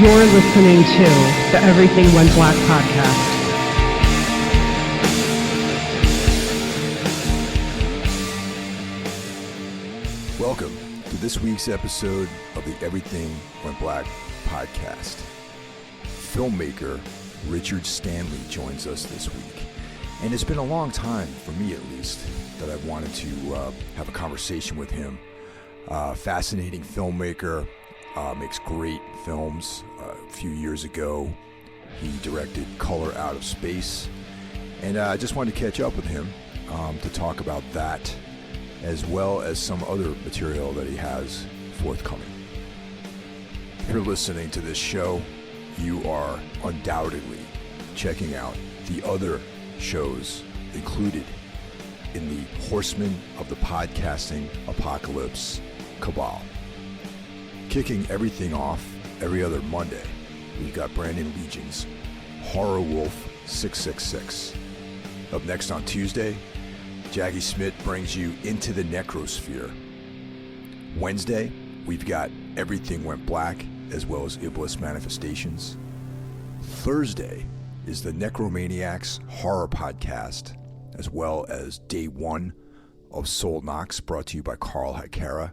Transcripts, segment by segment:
You're listening to the Everything Went Black podcast. Welcome to this week's episode of the Everything Went Black podcast. Filmmaker Richard Stanley joins us this week. And it's been a long time, for me at least, that I've wanted to have a conversation with him. Fascinating filmmaker, makes great films. A few years ago, he directed Color Out of Space. And I just wanted to catch up with him to talk about that, as well as some other material that he has forthcoming. If you're listening to this show, you are undoubtedly checking out the other shows included in the Horsemen of the Podcasting Apocalypse Cabal. Kicking everything off every other Monday, we've got Brandon Legion's Horror Wolf 666. Up next on Tuesday, Jaggy Smith brings you Into the Necrosphere. Wednesday, we've got Everything Went Black, as well as Iblis Manifestations. Thursday is the Necromaniacs Horror Podcast, as well as Day 1 of Soul Knox, brought to you by Carl Hikara.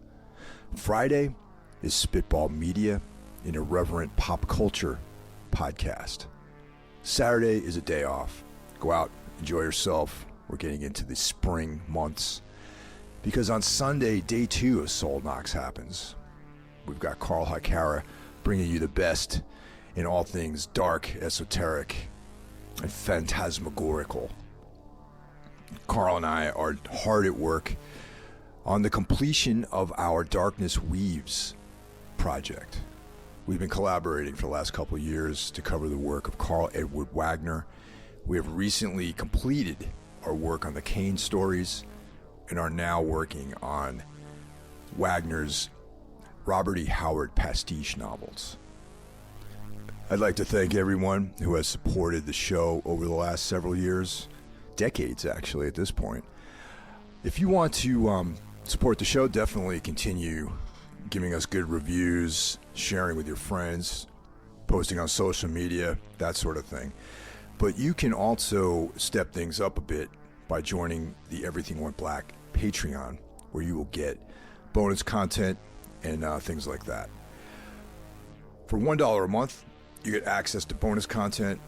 Friday is Spitball Media, an irreverent pop culture podcast. Saturday is a day off. Go out, enjoy yourself. We're getting into the spring months, because on Sunday, Day 2 of Soul Knox happens. We've got Carl Hikara bringing you the best in all things dark, esoteric, and phantasmagorical. Carl and I are hard at work on the completion of our Darkness Weaves project. We've been collaborating for the last couple of years to cover the work of Carl Edward Wagner. We have recently completed our work on the Kane stories and are now working on Wagner's Robert E. Howard pastiche novels. I'd like to thank everyone who has supported the show over the last several years, decades actually at this point. If you want to support the show, definitely continue giving us good reviews, sharing with your friends, posting on social media, that sort of thing. But you can also step things up a bit by joining the Everything Went Black Patreon, where you will get bonus content and things like that. For $1 a month, you get access to bonus content.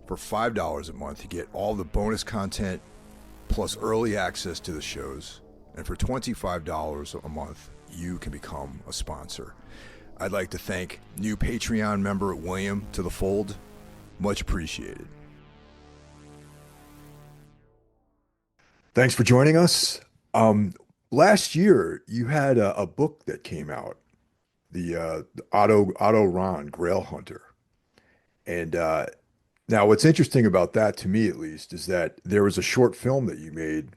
For $5 a month, you get all the bonus content plus early access to the shows. And for $25 a month, you can become a sponsor. I'd like to thank new Patreon member William to the fold. Much appreciated. Thanks for joining us. Last year, you had a book that came out, the Otto Rahn Grail Hunter. And now what's interesting about that, to me at least, is that there was a short film that you made,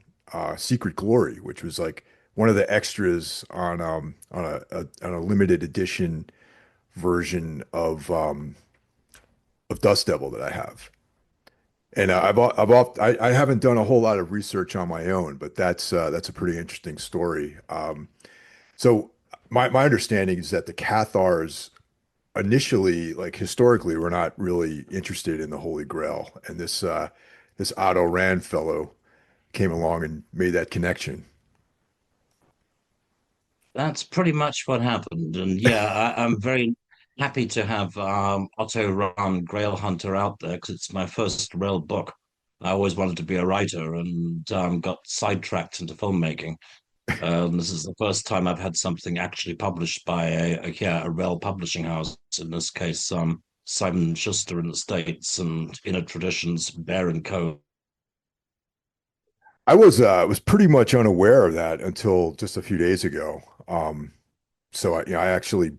Secret Glory, which was like one of the extras on a limited edition version of Dust Devil that I have. And I haven't done a whole lot of research on my own, but that's a pretty interesting story. So my understanding is that the Cathars initially, like historically, were not really interested in the Holy Grail, and this Otto Rahn fellow came along and made that connection. That's pretty much what happened. And yeah, I'm very happy to have Otto Rahn Grail Hunter out there, because it's my first real book. I always wanted to be a writer and got sidetracked into filmmaking. This is the first time I've had something actually published by a real publishing house. In this case, Simon Schuster in the States and Inner Traditions, Bear and Co. I was pretty much unaware of that until just a few days ago. So I actually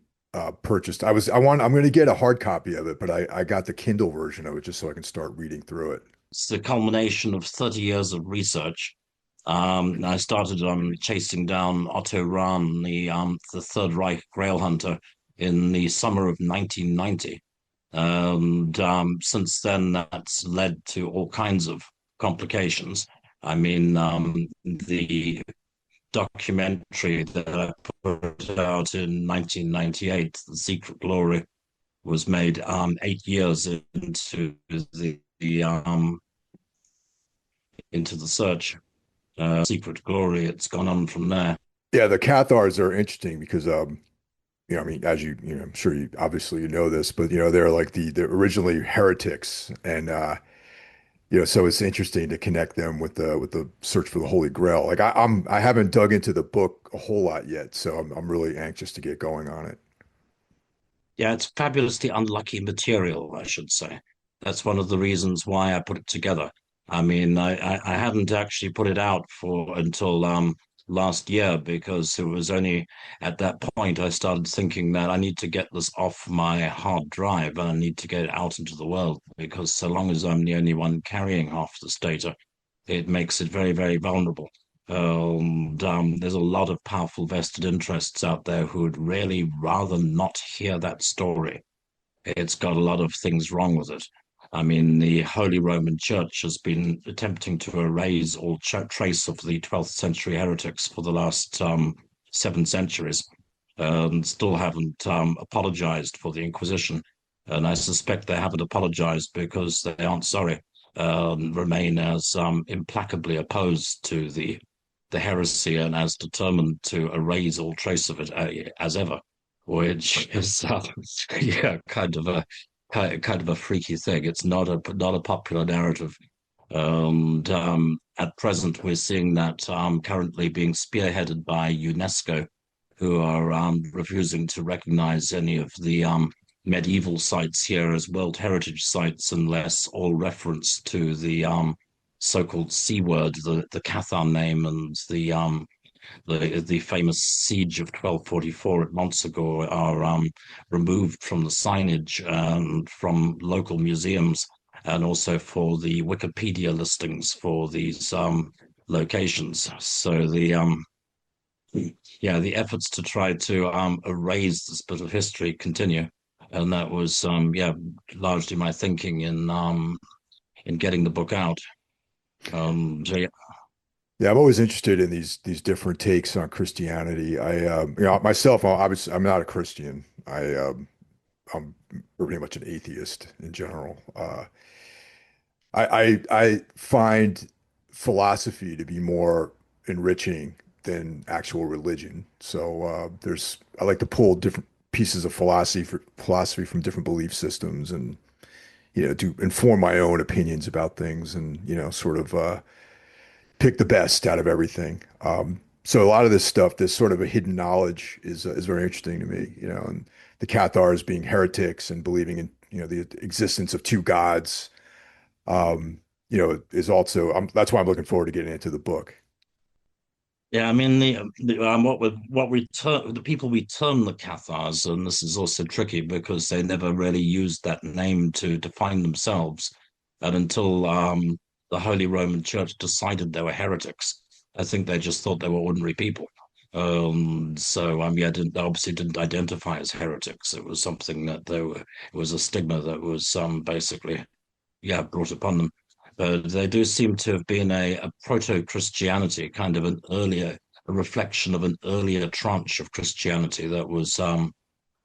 purchased. I'm going to get a hard copy of it, but I got the Kindle version of it just so I can start reading through it. It's the culmination of 30 years of research. I started chasing down Otto Rahn, the Third Reich Grail Hunter, in the summer of 1990. And since then, that's led to all kinds of complications. I mean, the documentary that I put out in 1998, The Secret Glory, was made 8 years the into the search. Secret Glory. It's gone on from there. Yeah, the Cathars are interesting because I mean, as I'm sure you obviously you know this, but they're like the originally heretics, and so it's interesting to connect them with the search for the Holy Grail. Like I haven't dug into the book a whole lot yet, so I'm really anxious to get going on it. Yeah, it's fabulously unlucky material, I should say. That's one of the reasons why I put it together. I mean, I hadn't actually put it out for until last year because it was only at that point I started thinking that I need to get this off my hard drive and I need to get it out into the world because so long as I'm the only one carrying half this data, it makes it very, very vulnerable. There's a lot of powerful vested interests out there who would really rather not hear that story. It's got a lot of things wrong with it. I mean, the Holy Roman Church has been attempting to erase all trace of the 12th century heretics for the last 7 centuries, and still haven't apologized for the Inquisition. And I suspect they haven't apologized because they aren't sorry, remain as implacably opposed to the heresy and as determined to erase all trace of it as ever, which is yeah, kind of a freaky thing. It's not a popular narrative, and at present we're seeing that currently being spearheaded by UNESCO, who are refusing to recognize any of the medieval sites here as World Heritage sites unless all reference to the so-called C word, the Cathar name, and the famous siege of 1244 at Montsegur are removed from the signage and from local museums, and also for the Wikipedia listings for these locations. So the efforts to try to erase this bit of history continue, and that was largely my thinking in getting the book out. Yeah. Yeah, I'm always interested in these different takes on Christianity. Myself, obviously, I'm not a Christian. I'm pretty much an atheist in general. I find philosophy to be more enriching than actual religion. So I like to pull different pieces of philosophy from different belief systems, and to inform my own opinions about things, and sort of pick the best out of everything. So a lot of this stuff, this sort of a hidden knowledge, is very interesting to me. And the Cathars being heretics and believing in the existence of two gods, is also that's why I'm looking forward to getting into the book. Yeah, I mean the people we term the Cathars, and this is also tricky because they never really used that name to define themselves, and until the Holy Roman Church decided they were heretics, I think they just thought they were ordinary people. They obviously didn't identify as heretics. It was something that it was a stigma that was basically brought upon them. But they do seem to have been a proto-Christianity, kind of a reflection of an earlier tranche of Christianity that was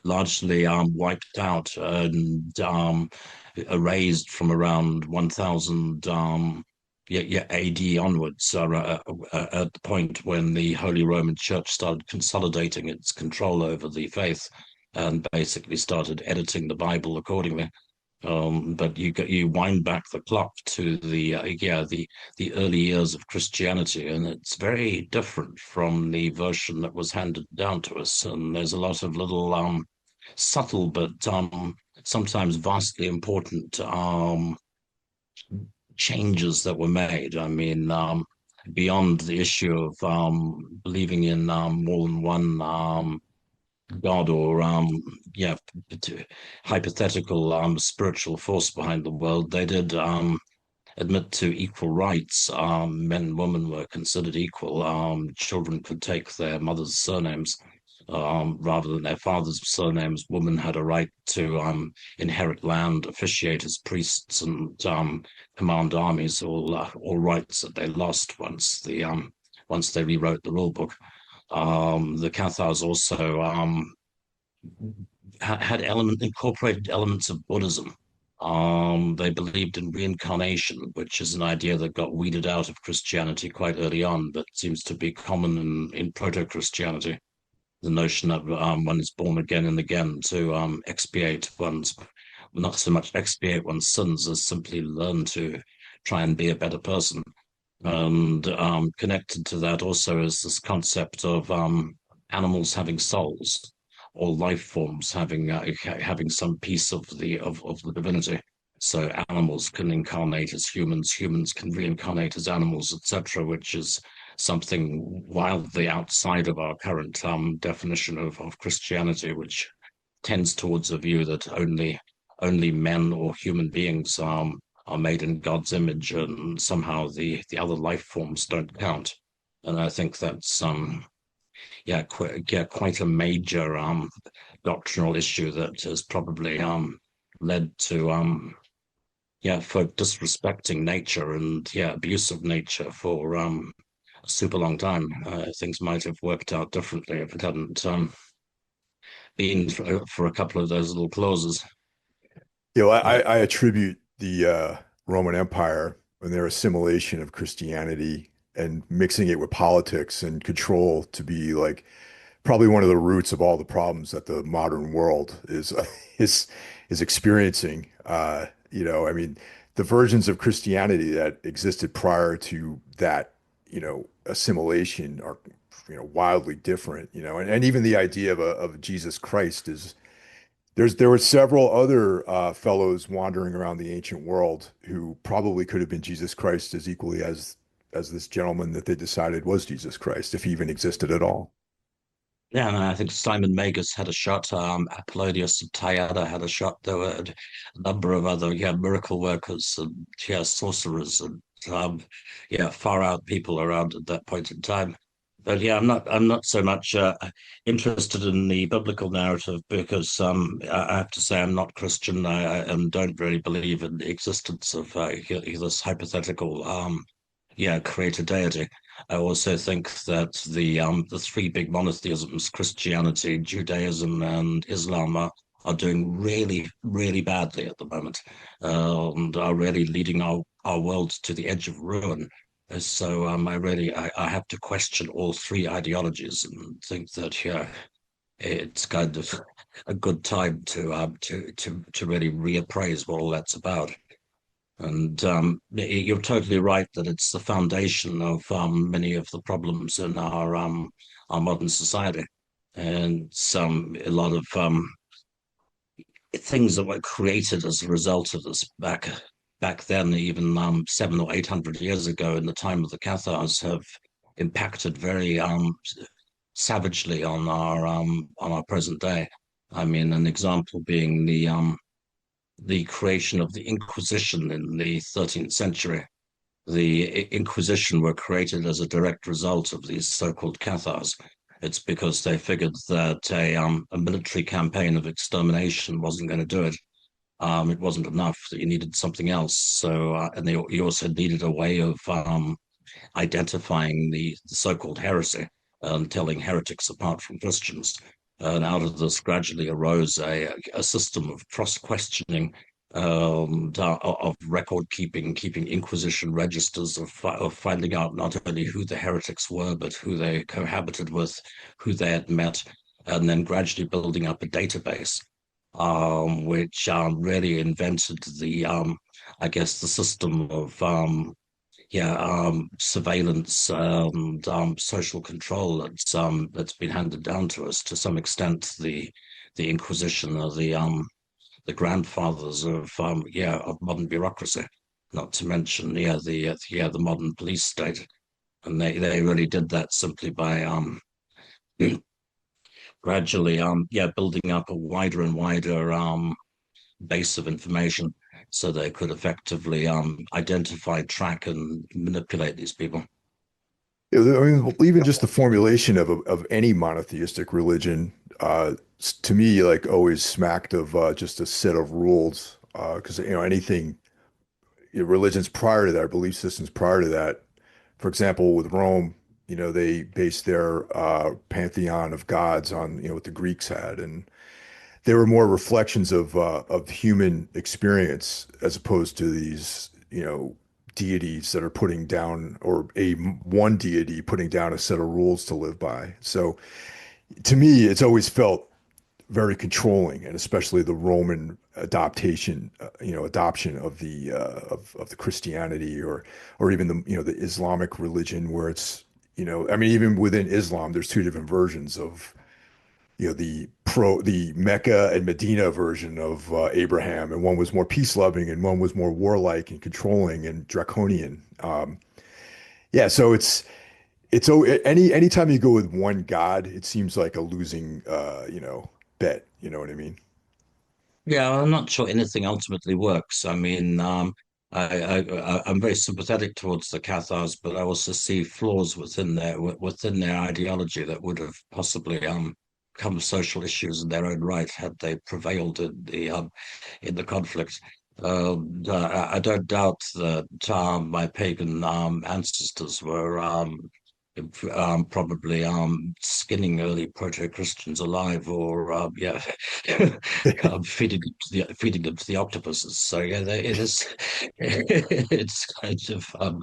largely wiped out and erased from around 1000 AD onwards, at the point when the Holy Roman Church started consolidating its control over the faith and basically started editing the Bible accordingly. But you wind back the clock to the early years of Christianity, and it's very different from the version that was handed down to us. And there's a lot of little subtle but sometimes vastly important changes that were made. I mean, beyond the issue of believing in more than one God or hypothetical spiritual force behind the world, they did admit to equal rights. Men and women were considered equal. Children could take their mother's surnames rather than their father's surnames. Women had a right to inherit land, officiate as priests, and command armies. All rights that they lost once they rewrote the rule book. The Cathars also had incorporated elements of Buddhism. They believed in reincarnation, which is an idea that got weeded out of Christianity quite early on, but seems to be common in proto-Christianity. The notion that one is born again and again to expiate one's, not so much expiate one's sins as simply learn to try and be a better person. And connected to that also is this concept of animals having souls, or life forms having some piece of the divinity. So animals can incarnate as humans, humans can reincarnate as animals, etc., which is something wildly outside of our current definition of Christianity, which tends towards a view that only men or human beings are made in God's image, and somehow the other life forms don't count. And I think that's quite a major doctrinal issue that has probably led to folk disrespecting nature and abuse of nature for a super long time. Things might have worked out differently if it hadn't been for a couple of those little clauses. I attribute the Roman Empire and their assimilation of Christianity and mixing it with politics and control to be like probably one of the roots of all the problems that the modern world is is experiencing. I mean, the versions of Christianity that existed prior to that, assimilation are, wildly different. And even the idea of Jesus Christ is there were several other fellows wandering around the ancient world who probably could have been Jesus Christ as equally as this gentleman that they decided was Jesus Christ, if he even existed at all. Yeah, and I think Simon Magus had a shot. Apollonius of Tyana had a shot. There were a number of other, miracle workers and sorcerers and far out people around at that point in time. But I'm not so much interested in the biblical narrative because I have to say I'm not Christian. I don't really believe in the existence of this hypothetical creator deity. I also think that the three big monotheisms, Christianity, Judaism, and Islam, are doing really, really badly at the moment, and are really leading our world to the edge of ruin. So I have to question all three ideologies and think that it's kind of a good time to really reappraise what all that's about. And you're totally right that it's the foundation of many of the problems in our modern society, and a lot of things that were created as a result of this back then, even 700 or 800 years ago, in the time of the Cathars, have impacted very savagely on our present day. I mean, an example being the creation of the Inquisition in the 13th century. The Inquisition were created as a direct result of these so-called Cathars. It's because they figured that a military campaign of extermination wasn't going to do it. It wasn't enough, that you needed something else. So, and you also needed a way of identifying the so-called heresy and telling heretics apart from Christians. And out of this gradually arose a system of cross-questioning and of record keeping Inquisition registers of finding out not only who the heretics were, but who they cohabited with, who they had met, and then gradually building up a database, which really invented I guess, the system of surveillance and social control that's been handed down to us to some extent. The Inquisition are the grandfathers of modern bureaucracy, not to mention the modern police state, and they really did that simply by gradually building up a wider and wider base of information so they could effectively identify, track, and manipulate these people. I mean, even just the formulation of any monotheistic religion, to me, like always smacked of just a set of rules. Because anything, religions prior to that, belief systems prior to that, for example, with Rome, they based their pantheon of gods on what the Greeks had, and they were more reflections of human experience as opposed to these, deities that are putting down, or a one deity putting down a set of rules to live by. So to me, it's always felt very controlling, and especially the Roman adoption of the Christianity, or even the Islamic religion, where it's, I mean, even within Islam, there's two different versions of, the Mecca and Medina version of Abraham, and one was more peace loving, and one was more warlike and controlling and draconian. Yeah, so anytime you go with one god, it seems like a losing bet. You know what I mean? Yeah, I'm not sure anything ultimately works. I mean, I'm very sympathetic towards the Cathars, but I also see flaws within their ideology that would have possibly become social issues in their own right had they prevailed in the conflict. I don't doubt that my pagan ancestors were probably skinning early proto-Christians alive, or yeah, feeding them to the octopuses. So yeah, it is it's kind of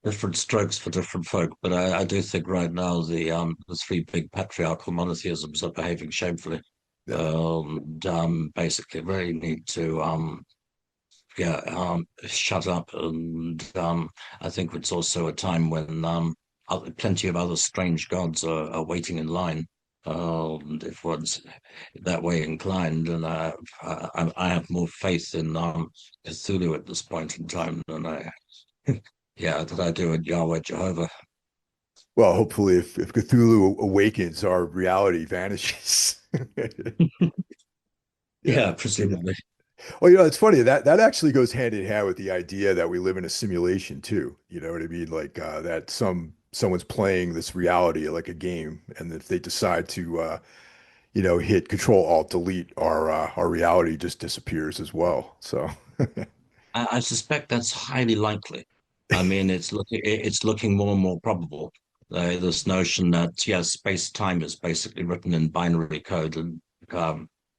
different strokes for different folk. But I do think right now the three big patriarchal monotheisms are behaving shamefully. Yeah. Basically, really need to yeah, shut up. And I think it's also a time when plenty of other strange gods are waiting in line. If one's that way inclined, and I have more faith in Cthulhu at this point in time than yeah, that I do in Yahweh Jehovah. Well, hopefully, if Cthulhu awakens, our reality vanishes. Yeah. Yeah, presumably. Well, it's funny that that actually goes hand in hand with the idea that we live in a simulation too. You know what I mean? Like that someone's playing this reality like a game, and if they decide to hit Control Alt Delete, our reality just disappears as well. So I suspect that's highly likely. I mean, it's looking more and more probable. This notion that yes, space time is basically written in binary code, and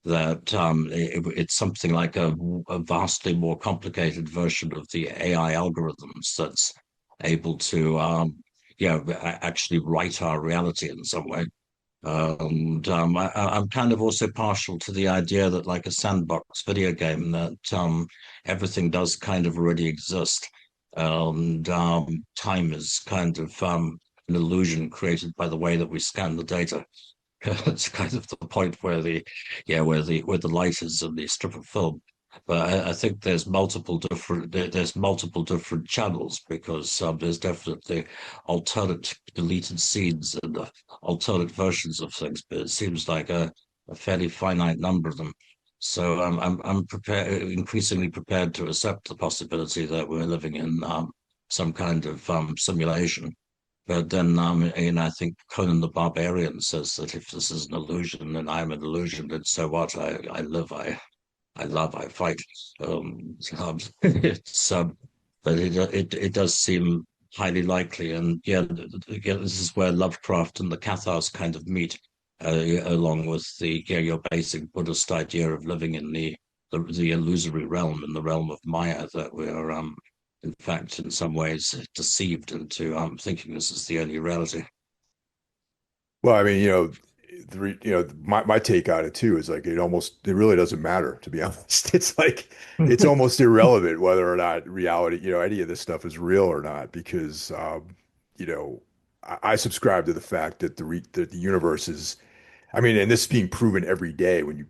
that it's something like a vastly more complicated version of the AI algorithms that's able to actually write our reality in some way. And I'm kind of also partial to the idea that, like a sandbox video game, that everything does kind of already exist. And time is kind of an illusion created by the way that we scan the data. It's kind of the point where the light is in the strip of film. But I think there's multiple different channels, because there's definitely alternate deleted scenes and alternate versions of things, but it seems like a fairly finite number of them. So I'm increasingly prepared to accept the possibility that we're living in some kind of simulation. But then, I think Conan the Barbarian says that if this is an illusion, then I'm an illusion, and so what? I live, I love, I fight. It's but it does seem highly likely, and yeah, again, this is where Lovecraft and the Cathars kind of meet, along with your basic Buddhist idea of living in the illusory realm, in the realm of Maya, that we're in fact in some ways deceived into thinking this is the only reality. well, I mean, my take on it too is like it really doesn't matter, to be honest. It's like it's almost irrelevant whether or not reality, any of this stuff is real or not, because you know, I subscribe to the fact that that the universe is, I mean, and this is being proven every day with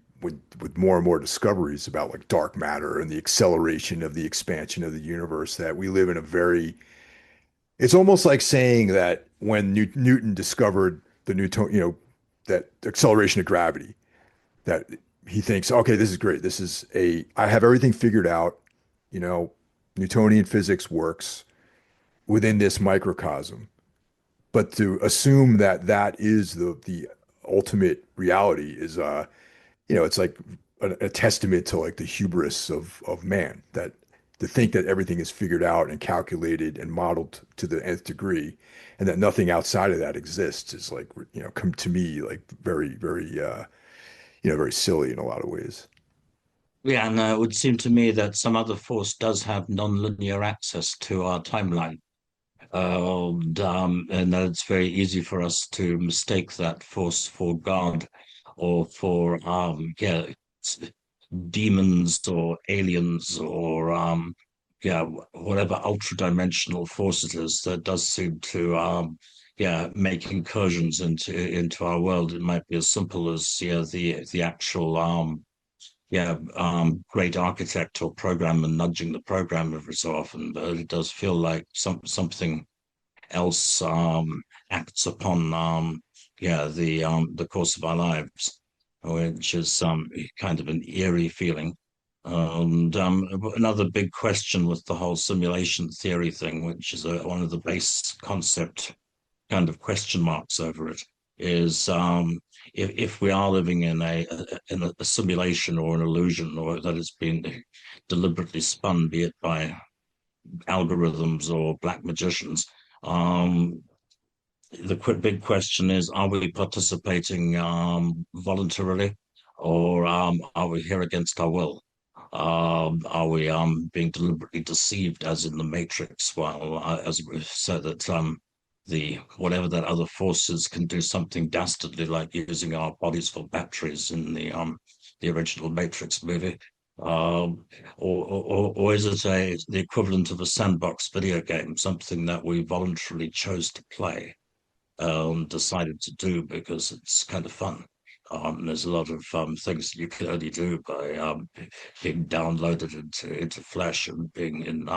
more and more discoveries about like dark matter and the acceleration of the expansion of the universe, that we live in a very, it's almost like saying that when Newton discovered the Newton, that acceleration of gravity, that he thinks, okay, this is great. I have everything figured out. You know, Newtonian physics works within this microcosm. But to assume that that is the ultimate reality is, it's like a testament to like the hubris of man, that to think that everything is figured out and calculated and modeled to the nth degree, and that nothing outside of that exists is like, come to me like very, very, very silly in a lot of ways. Yeah, and it would seem to me that some other force does have non-linear access to our timeline. And that it's very easy for us to mistake that force for God or for demons or aliens or whatever ultra dimensional force it is that does seem to make incursions into our world. It might be as simple as the actual great architect or programmer nudging the program every so often, but it does feel like something else acts upon the course of our lives, which is kind of an eerie feeling. And another big question with the whole simulation theory thing, which is one of the base concept kind of question marks over it, is if we are living in a simulation or an illusion, or that it's been deliberately spun, be it by algorithms or black magicians. Um, the big question is: are we participating voluntarily, or are we here against our will? Are we being deliberately deceived, as in the Matrix? Well, as we said that the whatever that other forces can do something dastardly, like using our bodies for batteries in the original Matrix movie. Um, or is it the equivalent of a sandbox video game, something that we voluntarily chose to play, decided to do because it's kind of fun? There's a lot of things that you can only do by being downloaded into Flash and being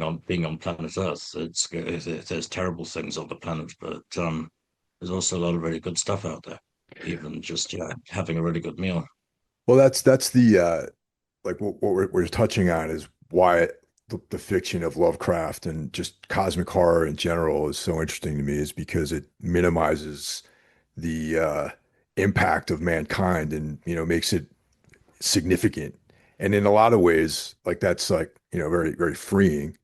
on planet Earth. There's terrible things on the planet, but there's also a lot of really good stuff out there. Even just having a really good meal. Well, that's the like what we're touching on is why the fiction of Lovecraft and just cosmic horror in general is so interesting to me is because it minimizes the impact of mankind and makes it significant. And in a lot of ways, like that's like very very freeing.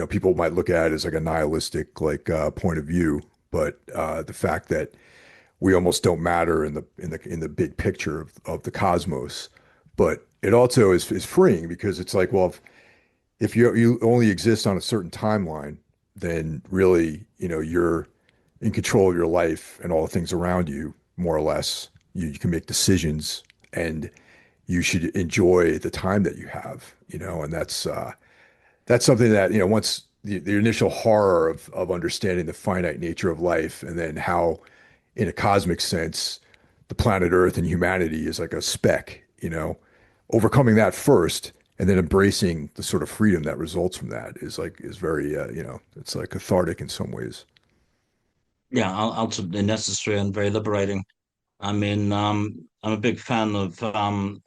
People might look at it as like a nihilistic like point of view, but the fact that we almost don't matter in the big picture of the cosmos. But it also is freeing because it's like, well, if you only exist on a certain timeline, then really, you're in control of your life and all the things around you, more or less. You can make decisions and you should enjoy the time that you have, and that's something that, once the initial horror of understanding the finite nature of life and then how in a cosmic sense, the planet Earth and humanity is like a speck, overcoming that first and then embracing the sort of freedom that results from that is very, it's like cathartic in some ways. Yeah, ultimately necessary and very liberating. I mean, I'm a big fan of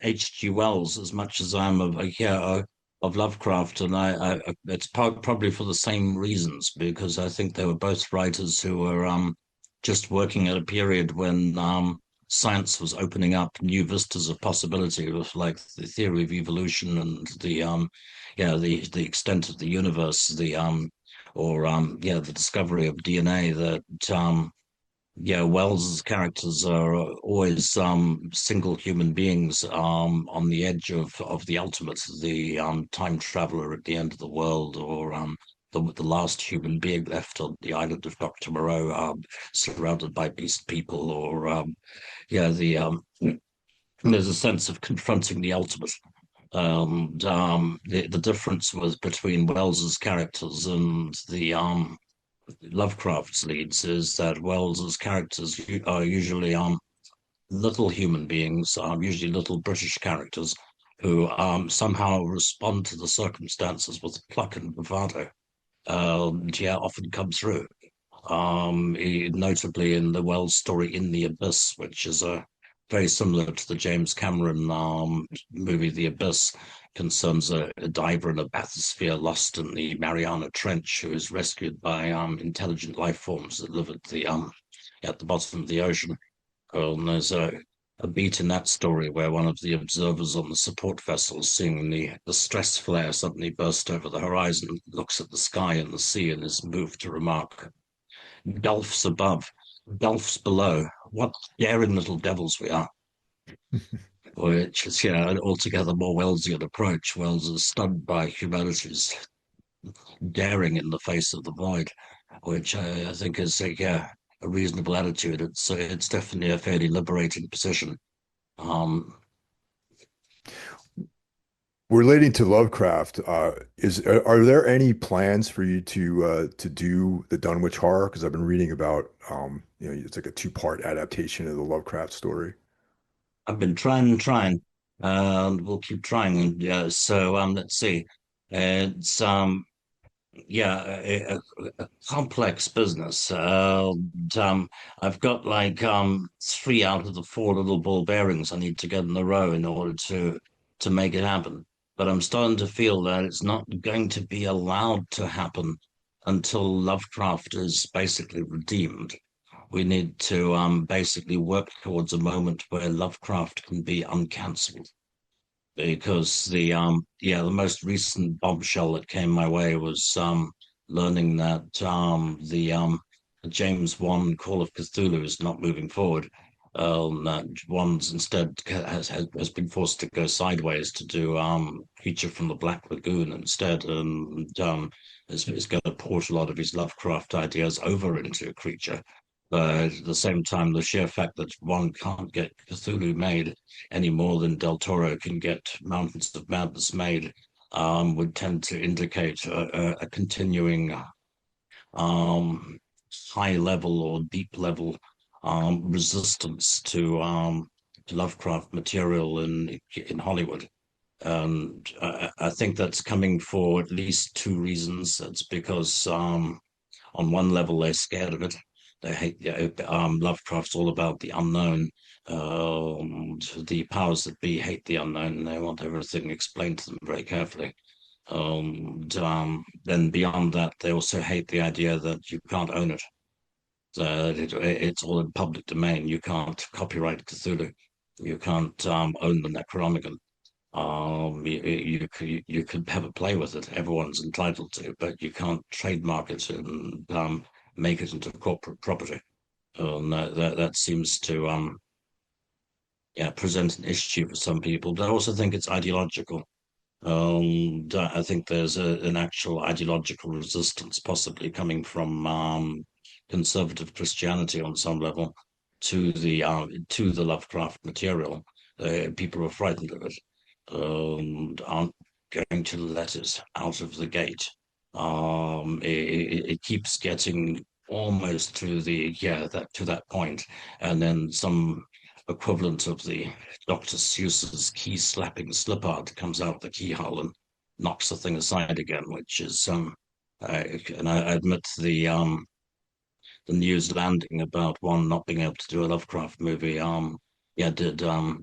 H.G. Wells as much as I'm of Lovecraft, and it's probably for the same reasons because I think they were both writers who were just working at a period when science was opening up new vistas of possibility, with like the theory of evolution and the extent of the universe, the discovery of DNA that Wells's characters are always single human beings on the edge of the ultimate, the time traveler at the end of the world, or the last human being left on the island of Dr. Moreau, surrounded by beast people, or the there's a sense of confronting the ultimate. And the difference was between Wells's characters and the Lovecraft's leads is that Wells's characters are usually little human beings, usually little British characters who somehow respond to the circumstances with pluck and bravado. Often come through. Notably in the Wells story In the Abyss, which is very similar to the James Cameron movie The Abyss, concerns a diver in a bathysphere lost in the Mariana Trench who is rescued by intelligent life forms that live at the bottom of the ocean. And there's a beat in that story where one of the observers on the support vessel, seeing the stress flare suddenly burst over the horizon, looks at the sky and the sea and is moved to remark, gulfs above, gulfs below, what daring little devils we are. Which is, an altogether more Wellesian approach. Wells is stunned by humanity's daring in the face of the void, which I think is a reasonable attitude. It's definitely a fairly liberating position. Um, Relating to Lovecraft, are there any plans for you to do the Dunwich Horror? Because I've been reading about it's like a two-part adaptation of the Lovecraft story. I've been trying, and we'll keep trying. Yeah, so let's see. It's a complex business. I've got like three out of the four little ball bearings I need to get in a row in order to make it happen. But I'm starting to feel that it's not going to be allowed to happen until Lovecraft is basically redeemed. We need to basically work towards a moment where Lovecraft can be uncancelled because the most recent bombshell that came my way was learning that the James Wan Call of Cthulhu is not moving forward. That Wan's instead has been forced to go sideways to do Creature from the Black Lagoon instead, and is going to port a lot of his Lovecraft ideas over into Creature. But at the same time, the sheer fact that one can't get Cthulhu made any more than Del Toro can get Mountains of Madness made would tend to indicate a continuing um, high level or deep level resistance to Lovecraft material in Hollywood. And I think that's coming for at least two reasons. That's because on one level they're scared of it. They hate Lovecraft's all about the unknown. The powers that be hate the unknown, and they want everything explained to them very carefully. Then beyond that, they also hate the idea that you can't own it. It's all in public domain. You can't copyright Cthulhu. You can't own the Necronomicon. You could have a play with it. Everyone's entitled to, but you can't trademark it and make it into corporate property. That seems to present an issue for some people, but I also think it's ideological. I think there's an actual ideological resistance, possibly coming from conservative Christianity on some level to the Lovecraft material. People are frightened of it and aren't going to let it out of the gate. It keeps getting almost to that point, and then some equivalent of the Dr. Seuss's key slapping slip art comes out the keyhole and knocks the thing aside again, which is and I admit the news landing about one not being able to do a Lovecraft movie did I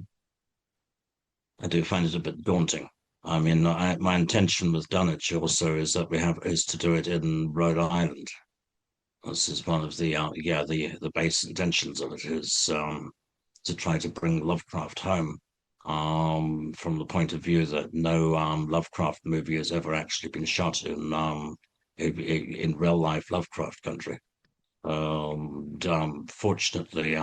do find it a bit daunting. I mean, my intention with Dunwich also is to do it in Rhode Island. This is one of the base intentions of it is to try to bring Lovecraft home from the point of view that no Lovecraft movie has ever actually been shot in real life Lovecraft country. Fortunately,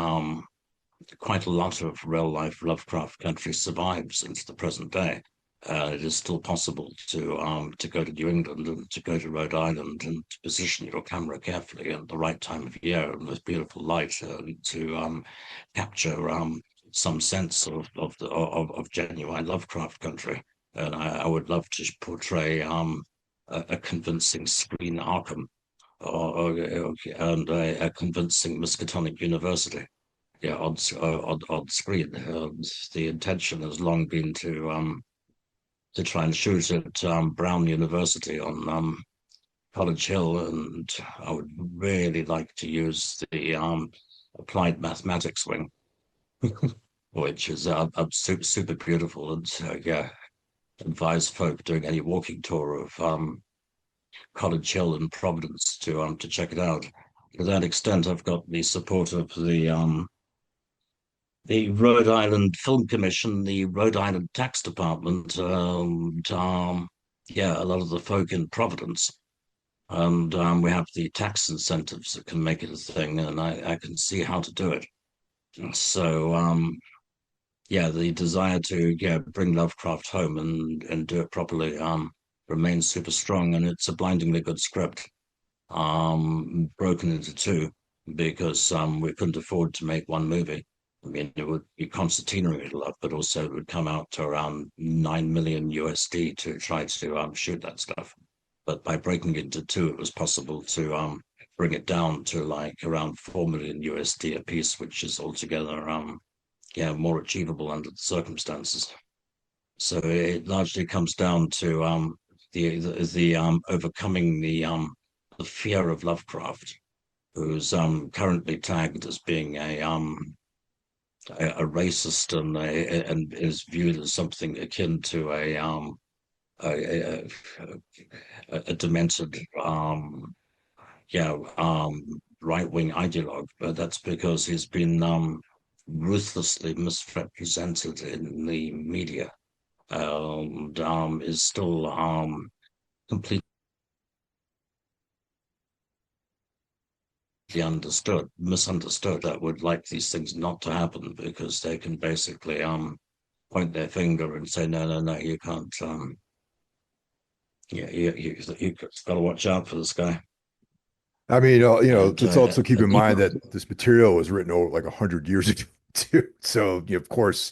quite a lot of real life Lovecraft country survives into the present day. It is still possible to go to New England and to go to Rhode Island and to position your camera carefully at the right time of year and with beautiful light to capture some sense of genuine Lovecraft country. And I would love to portray a convincing screen Arkham and a convincing Miskatonic University. Yeah, on screen. The intention has long been to try and shoot at Brown University on College Hill, and I would really like to use the applied mathematics wing, which is super beautiful, and advise folk doing any walking tour of College Hill in Providence to check it out. To that extent, I've got the support of the Rhode Island Film Commission, the Rhode Island Tax Department, and a lot of the folk in Providence. And we have the tax incentives that can make it a thing, and I can see how to do it. So yeah, the desire to bring Lovecraft home and do it properly remains super strong, and it's a blindingly good script, broken into two because we couldn't afford to make one movie. I mean, it would be concertina love, but also it would come out to around 9 million USD to try to shoot that stuff. But by breaking it into two, it was possible to bring it down to like around 4 million USD a piece, which is altogether more achievable under the circumstances. So it largely comes down to the overcoming the fear of Lovecraft, who's currently tagged as being a racist and is viewed as something akin to a, a demented right wing ideologue, but that's because he's been ruthlessly misrepresented in the media and is still completely misunderstood, that would like these things not to happen because they can basically point their finger and say, no, no, no, you can't. You've got to watch out for this guy. I mean, And let's also keep in even mind that this material was written over like 100 years ago too. So, of course,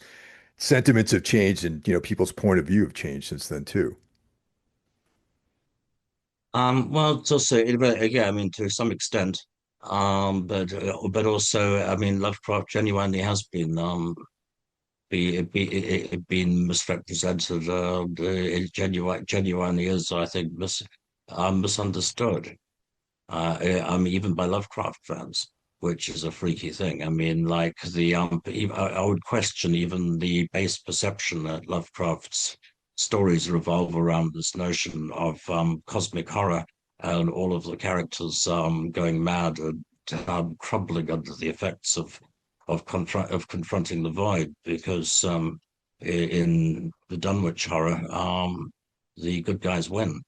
sentiments have changed, and people's point of view have changed since then too. well, it's also yeah, I mean, to some extent, but also, I mean, Lovecraft genuinely has been been misrepresented. It genuinely is, I think, misunderstood. Even by Lovecraft fans, which is a freaky thing. I mean, like I would question even the base perception that Lovecraft's stories revolve around this notion of cosmic horror and all of the characters going mad and crumbling under the effects of confronting the void, because in the Dunwich horror, the good guys win.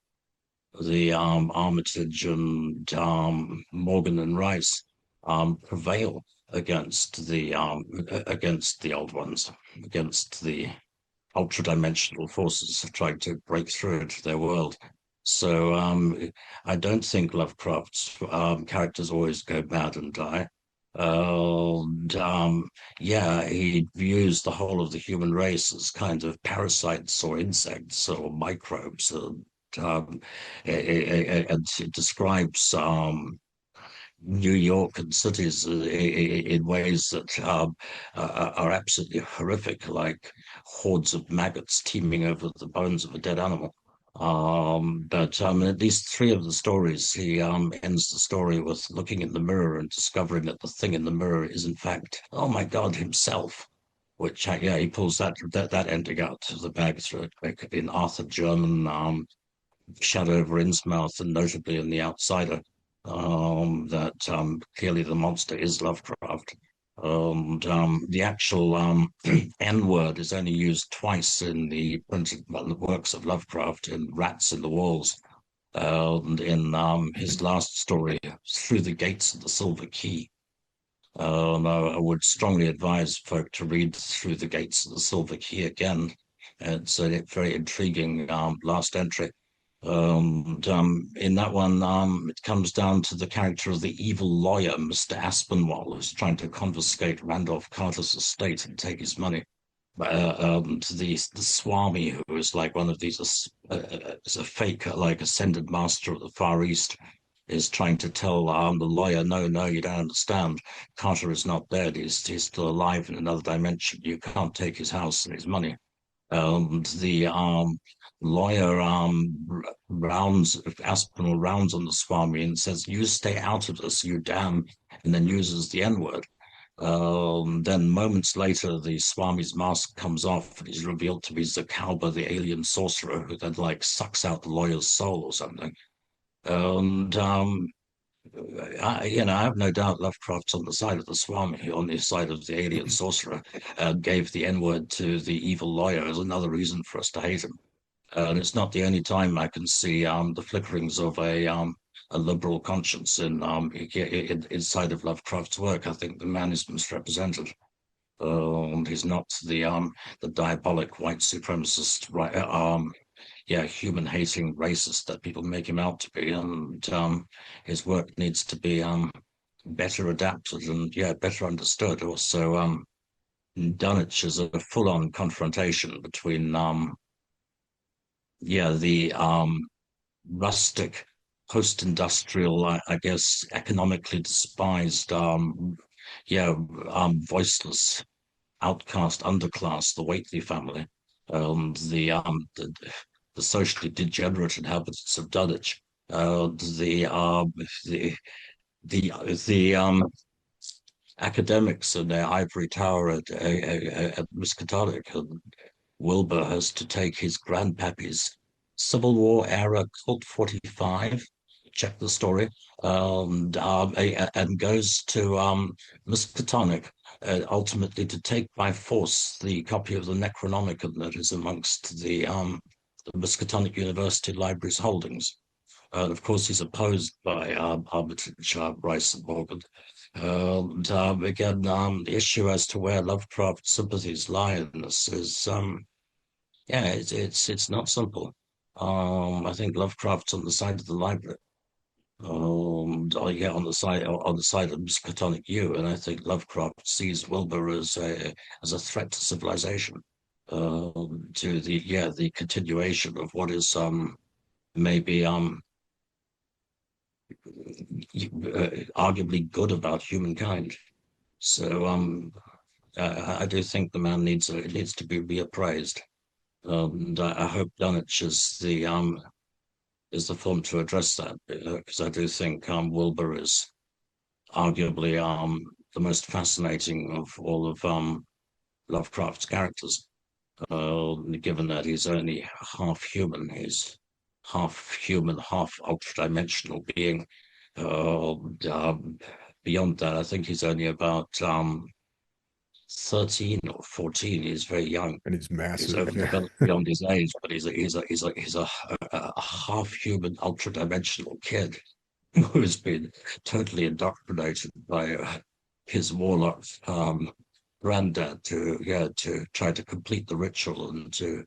The Armitage and Morgan and Rice prevail against the old ones, against the ultra-dimensional forces trying to break through into their world. So I don't think Lovecraft's characters always go mad and die. And yeah, he views the whole of the human race as kind of parasites or insects or microbes, um, and it describes New York and cities in ways that are absolutely horrific, like hordes of maggots teeming over the bones of a dead animal. But at least three of the stories, he ends the story with looking in the mirror and discovering that the thing in the mirror is, in fact, oh my God, himself. Which, yeah, he pulls that ending out of the bag through it, like in Arthur German, Shadow over Innsmouth, and notably in The Outsider, that clearly the monster is Lovecraft. And the actual N word is only used twice in the printed works of Lovecraft, in Rats in the Walls, and in his last story, Through the Gates of the Silver Key. I would strongly advise folk to read Through the Gates of the Silver Key again. It's a very intriguing last entry. In that one, it comes down to the character of the evil lawyer, Mr. Aspinwall, who's trying to confiscate Randolph Carter's estate and take his money. To the Swami, who is like one of these, is a fake, like ascended master of the Far East, is trying to tell the lawyer, no, no, you don't understand. Carter is not dead. He's still alive in another dimension. You can't take his house and his money. And the lawyer Aspinall rounds on the Swami and says, you stay out of this, you damn, and then uses the N-word. Then moments later, the Swami's mask comes off and he's revealed to be Zakauba, the alien sorcerer, who then like sucks out the lawyer's soul or something. And I have no doubt Lovecraft's on the side of the Swami, on the side of the alien sorcerer, gave the N-word to the evil lawyer as another reason for us to hate him. And it's not the only time I can see the flickerings of a liberal conscience inside of Lovecraft's work. I think the man is misrepresented. He's not the diabolic white supremacist, right? Yeah, human hating racist that people make him out to be, and his work needs to be better adapted and yeah, better understood. Also, Dunwich is a full-on confrontation between yeah, the rustic, post-industrial, I guess, economically despised, yeah, voiceless, outcast underclass, the Whately family, um, the um, the, the socially degenerate inhabitants of Dulwich, the the the the academics in their ivory tower at Miskatonic, and Wilbur has to take his grandpappy's Civil War era Colt 45. Check the story. And goes to Miskatonic, ultimately to take by force the copy of the Necronomicon that is amongst the Miskatonic University Library's holdings. And of course, he's opposed by Armitage, Rice, and Morgan. And again, the issue as to where Lovecraft's sympathies lie in this is, yeah, it's not simple. I think Lovecraft's on the side of the library. Yeah, on the side of Miskatonic U, and I think Lovecraft sees Wilbur as a threat to civilization, to the continuation of what is maybe arguably good about humankind. So I do think the man needs to be reappraised, and I hope Dunwich is the film to address that, because I do think Wilbur is arguably the most fascinating of all of Lovecraft's characters, given that he's only half human. He's half human, half ultra-dimensional being. Uh, um, Beyond that, I think he's only about 13 or 14. He's very young. And he's He's massive. Yeah. overdeveloped beyond his age, but he's a half human, ultra-dimensional kid who's been totally indoctrinated by his warlock granddad to try to complete the ritual and to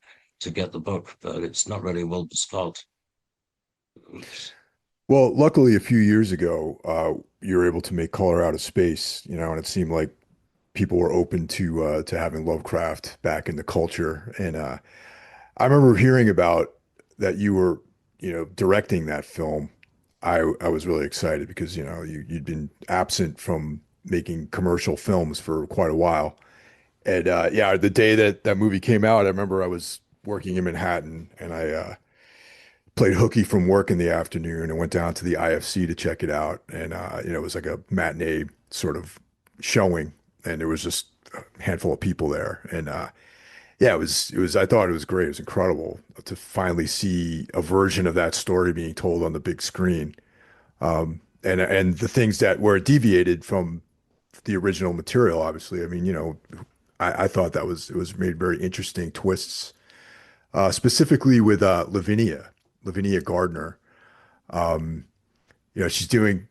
get the book, but it's not really Wilbur's fault. Well, luckily, a few years ago, you were able to make Color Out of Space, and it seemed like people were open to having Lovecraft back in the culture. And I remember hearing about that you were, directing that film. I was really excited because, you'd been absent from making commercial films for quite a while. And yeah, the day that that movie came out, I remember I was working in Manhattan and I played hooky from work in the afternoon and went down to the IFC to check it out. And it was like a matinee sort of showing, and there was just a handful of people there. And yeah, it was I thought it was great. It was incredible to finally see a version of that story being told on the big screen. And the things that were deviated from the original material, obviously. I mean, I thought it was made very interesting twists, specifically with Lavinia Gardner. She's doing.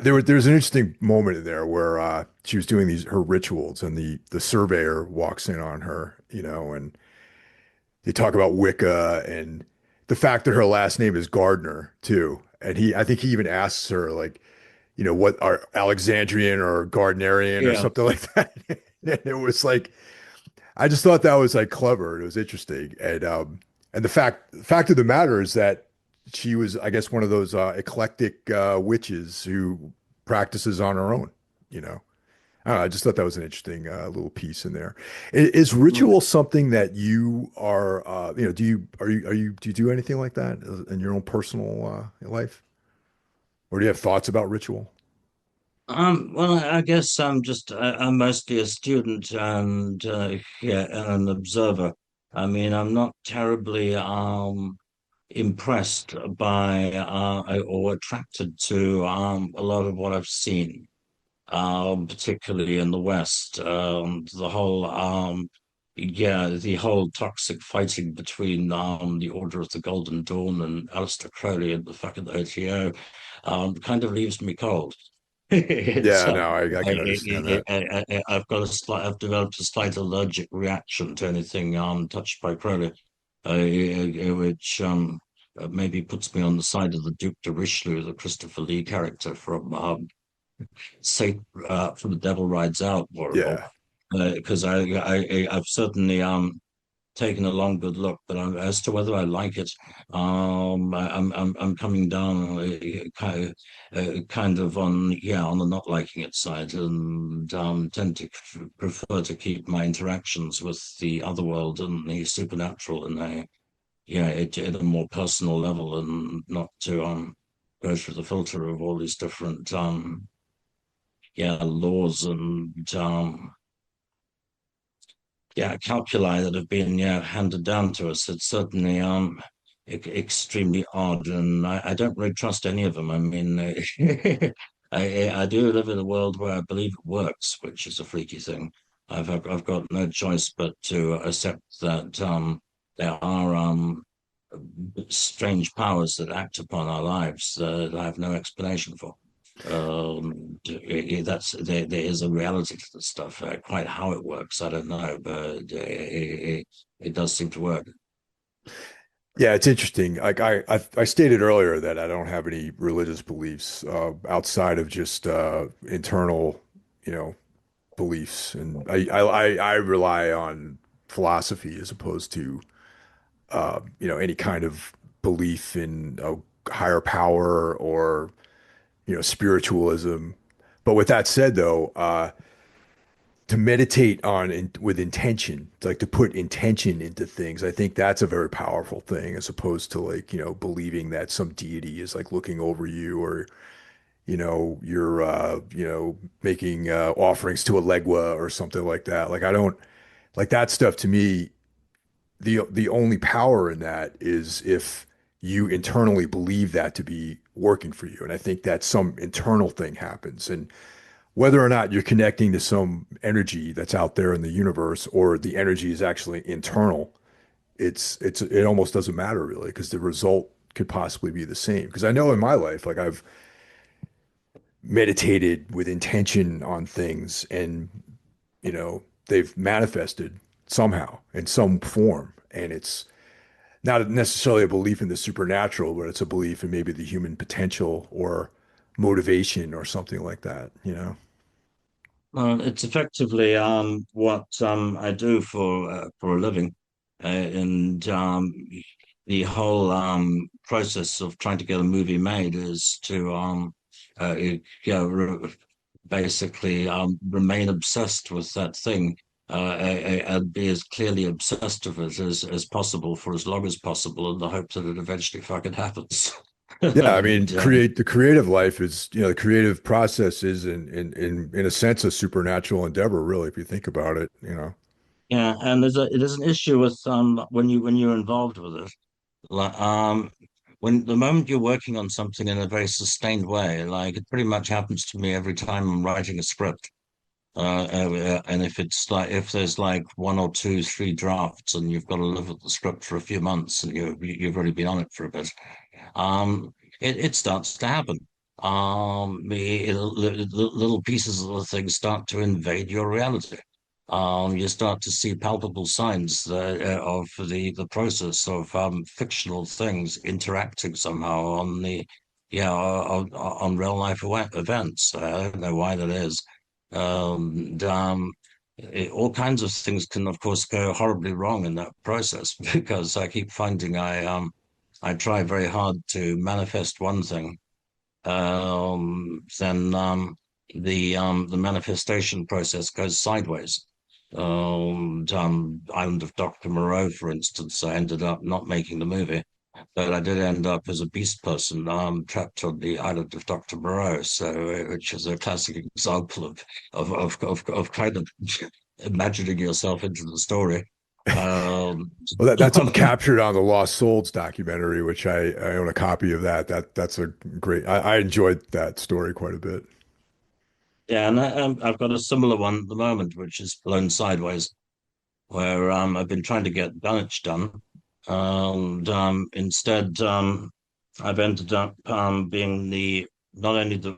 There's an interesting moment in there where she was doing her rituals, and the surveyor walks in on her, and they talk about Wicca and the fact that her last name is Gardner too. And I think he even asks her like, what are Alexandrian or Gardnerian or Yeah. something like that. And it was like, I just thought that was like clever. It was interesting. And the fact of the matter is that she was, I guess, one of those eclectic witches who practices on her own, you know. I don't know, I just thought that was an interesting little piece in there. Is ritual something that you are, do you do anything like that in your own personal life? Or do you have thoughts about ritual? Well, I guess I'm mostly a student and yeah, and an observer. I mean, I'm not terribly impressed by or attracted to a lot of what I've seen, particularly in the West. The whole yeah, the whole toxic fighting between the Order of the Golden Dawn and Aleister Crowley and the fucking OTO kind of leaves me cold. It's Yeah, no, I can understand that. I've developed a slight allergic reaction to anything touched by Crowley, which maybe puts me on the side of the Duke de Richelieu, the Christopher Lee character from The Devil Rides Out, or Yeah. because I've certainly taken a long good look, but as to whether I like it, I'm coming down kind of on on the not liking it side, and tend to prefer to keep my interactions with the other world and the supernatural in at a more personal level, and not to go through the filter of all these different laws and calculi that have been handed down to us. It's certainly extremely odd, and I don't really trust any of them. I mean, I do live in a world where I believe it works, which is a freaky thing. I've got no choice but to accept that there are strange powers that act upon our lives that I have no explanation for. There is a reality to this stuff. Quite how it works, I don't know, but it does seem to work. Yeah, it's interesting. Like I stated earlier that I don't have any religious beliefs outside of just internal, you know, beliefs, and I rely on philosophy as opposed to any kind of belief in a higher power or spiritualism. But with that said, though, to meditate on with intention, like to put intention into things, I think that's a very powerful thing, as opposed to like believing that some deity is like looking over you, or you're making offerings to a legua or something like that. Like I don't like that stuff. To me, the only power in that is if you internally believe that to be working for you. And I think that some internal thing happens. And whether or not you're connecting to some energy that's out there in the universe, or the energy is actually internal, it almost doesn't matter really, because the result could possibly be the same. Because I know in my life, like I've meditated with intention on things, and they've manifested somehow in some form. And it's not necessarily a belief in the supernatural, but it's a belief in maybe the human potential or motivation or something like that. Well, it's effectively what I do for a living, and the whole process of trying to get a movie made is to basically remain obsessed with that thing, and be as clearly obsessed with it as possible for as long as possible, in the hope that it eventually fucking happens. Yeah, I mean, And create the creative life is, the creative process is in a sense a supernatural endeavor, really, if you think about it. yeah, and there's an issue with when you're involved with it. Like when the moment you're working on something in a very sustained way, like it pretty much happens to me every time I'm writing a script. And if there's like one or two, three drafts, and you've got to live with the script for a few months, and you've already been on it for a bit, it starts to happen. Little pieces of the thing start to invade your reality. You start to see palpable signs of the process of fictional things interacting somehow on real life events. I don't know why that is. And all kinds of things can, of course, go horribly wrong in that process because I keep finding I try very hard to manifest one thing, then the manifestation process goes sideways. Island of Dr. Moreau, for instance, I ended up not making the movie, but I did end up as a beast person, trapped on the island of Dr. Moreau. So, which is a classic example of kind of imagining yourself into the story. Um, Well, that's all captured on the Lost Souls documentary, which I own a copy of that. That's a great. I enjoyed that story quite a bit. yeah, and I've got a similar one at the moment, which is blown sideways. where I've been trying to get Dunwich done, and instead I've ended up being the not only the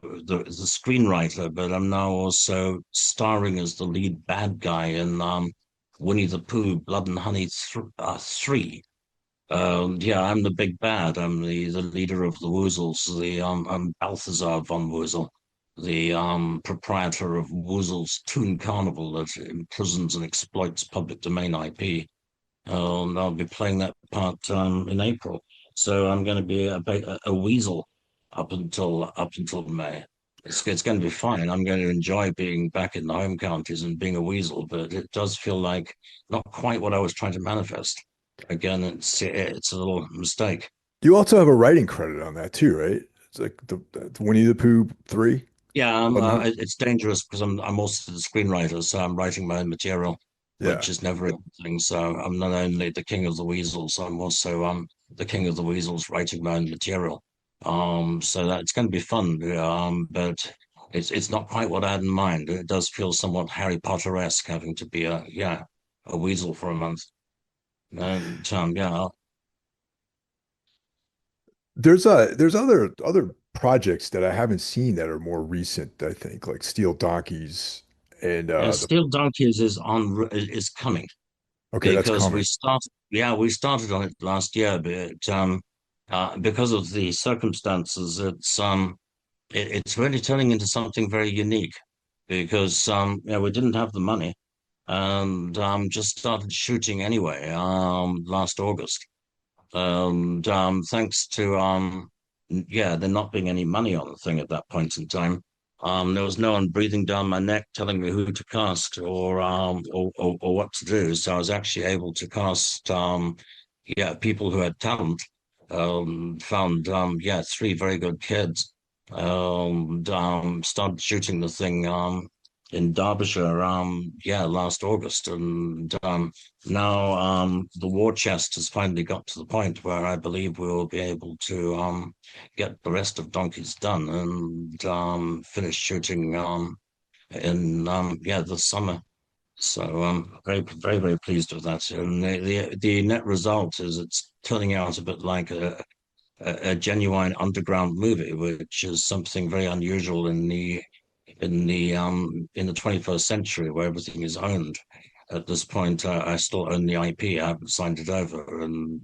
screenwriter, but I'm now also starring as the lead bad guy in Winnie the Pooh, Blood and Honey 3. Yeah, I'm the big bad. I'm the leader of the Woozles. I'm Balthazar von Woozle, the proprietor of Woozle's Toon Carnival that imprisons and exploits public domain IP. And I'll be playing that part in April. So I'm going to be a weasel up until May. It's going to be fine. I'm going to enjoy being back in the home counties and being a weasel, but it does feel like not quite what I was trying to manifest. Again, it's a little mistake. You also have a writing credit on that too, right? It's like the Winnie the Pooh 3. Yeah, But no, it's dangerous because I'm also the screenwriter, so I'm writing my own material, yeah. which is never a good thing. So I'm not only the king of the weasels, I'm also the king of the weasels writing my own material. So that's going to be fun. But it's not quite what I had in mind. It does feel somewhat Harry Potter-esque having to be a weasel for a month. And yeah, There's other projects that I haven't seen that are more recent, I think, like Steel Donkeys and yeah, the Steel Donkeys is coming. okay, that's Because coming. we started on it last year, but because of the circumstances, it's really turning into something very unique because we didn't have the money and just started shooting anyway last August. And thanks to there not being any money on the thing at that point in time, there was no one breathing down my neck telling me who to cast or what to do. So I was actually able to cast people who had talent. Found three very good kids. And started shooting the thing in Derbyshire last August, and now the war chest has finally got to the point where I believe we will be able to get the rest of Donkeys done and finish shooting in this summer. So I'm very pleased with that. And the net result is it's turning out a bit like a genuine underground movie, which is something very unusual in the 21st century where everything is owned. At this point, I still own the IP. I haven't signed it over, and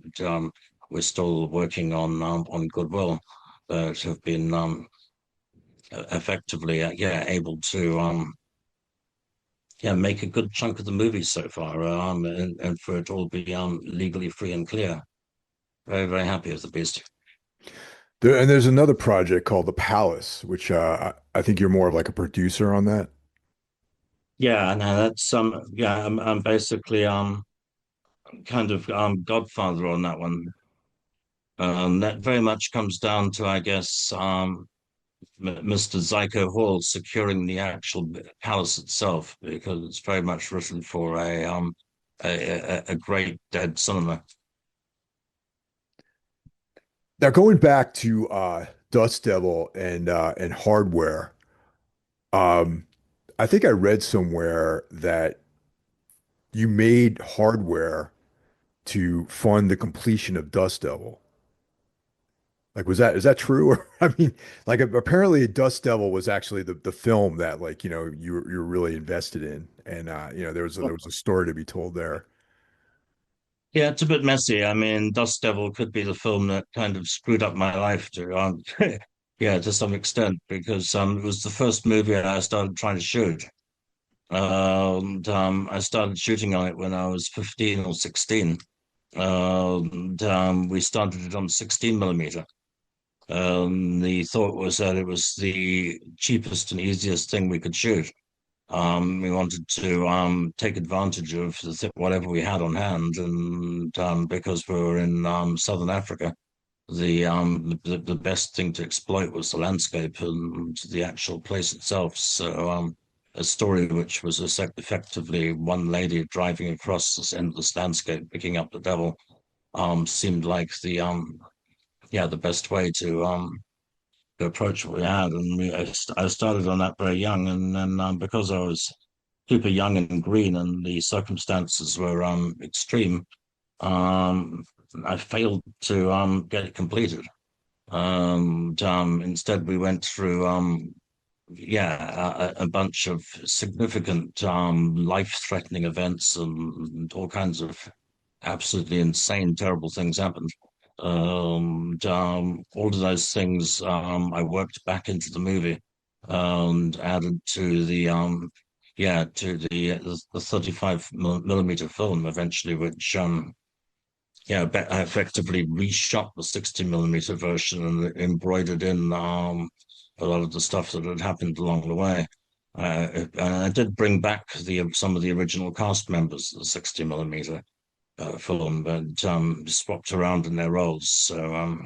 we're still working on goodwill, but have been effectively able to make a good chunk of the movie so far, and for it to all be legally free and clear. Very happy with the beast. And there's another project called The Palace, which I think you're more of like a producer on that. Yeah, no, that's I'm basically kind of godfather on that one. That very much comes down to, I guess, Mr. Zyko Hall securing the actual palace itself, because it's very much written for a great dead cinema. Now going back to Dust Devil and hardware, um, I think I read somewhere that you made hardware to fund the completion of Dust Devil. Like, is that true? Or I mean, like apparently Dust Devil was actually the film that like, you're really invested in. And there was a story to be told there. Yeah, it's a bit messy. I mean, Dust Devil could be the film that kind of screwed up my life to some extent, because it was the first movie I started trying to shoot. And I started shooting on it when I was 15 or 16. And we started it on 16 millimeter. The thought was that it was the cheapest and easiest thing we could shoot. We wanted to take advantage of whatever we had on hand, and because we were in Southern Africa, the best thing to exploit was the landscape and the actual place itself. So a story which was effectively one lady driving across this endless landscape, picking up the devil, seemed like the best way to approach what we had. And I started on that very young, and then because I was super young and green, and the circumstances were extreme. Um, I failed to get it completed. Instead, we went through a bunch of significant life-threatening events and all kinds of absolutely insane, terrible things happened. All of those things I worked back into the movie and added to the 35 millimeter film eventually, which I effectively reshot the 60 millimeter version and embroidered in a lot of the stuff that had happened along the way. And I did bring back some of the original cast members of the 60 millimeter film, but swapped around in their roles. So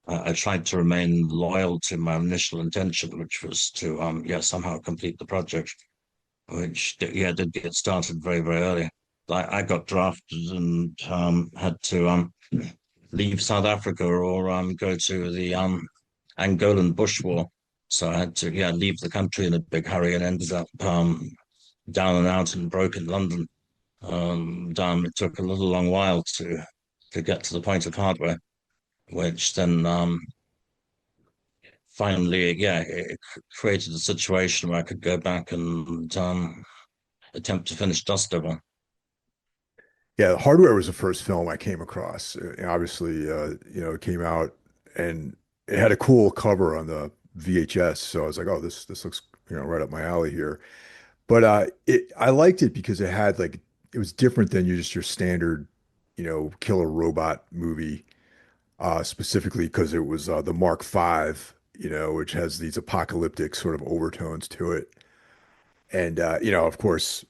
I tried to remain loyal to my initial intention, which was to somehow complete the project, which did get started very, very early. I got drafted and had to leave South Africa or go to the Angolan bush war. So I had to leave the country in a big hurry and ended up down and out and broke in London. It took a little long while to get to the point of hardware, which then finally, it created a situation where I could go back and attempt to finish Dust Devil. Yeah, Hardware was the first film I came across. Obviously, it came out and it had a cool cover on the VHS. So I was like, oh, this looks, right up my alley here. But I liked it because it was different than your standard, killer robot movie. Specifically because it was the Mark V, which has these apocalyptic sort of overtones to it. And of course,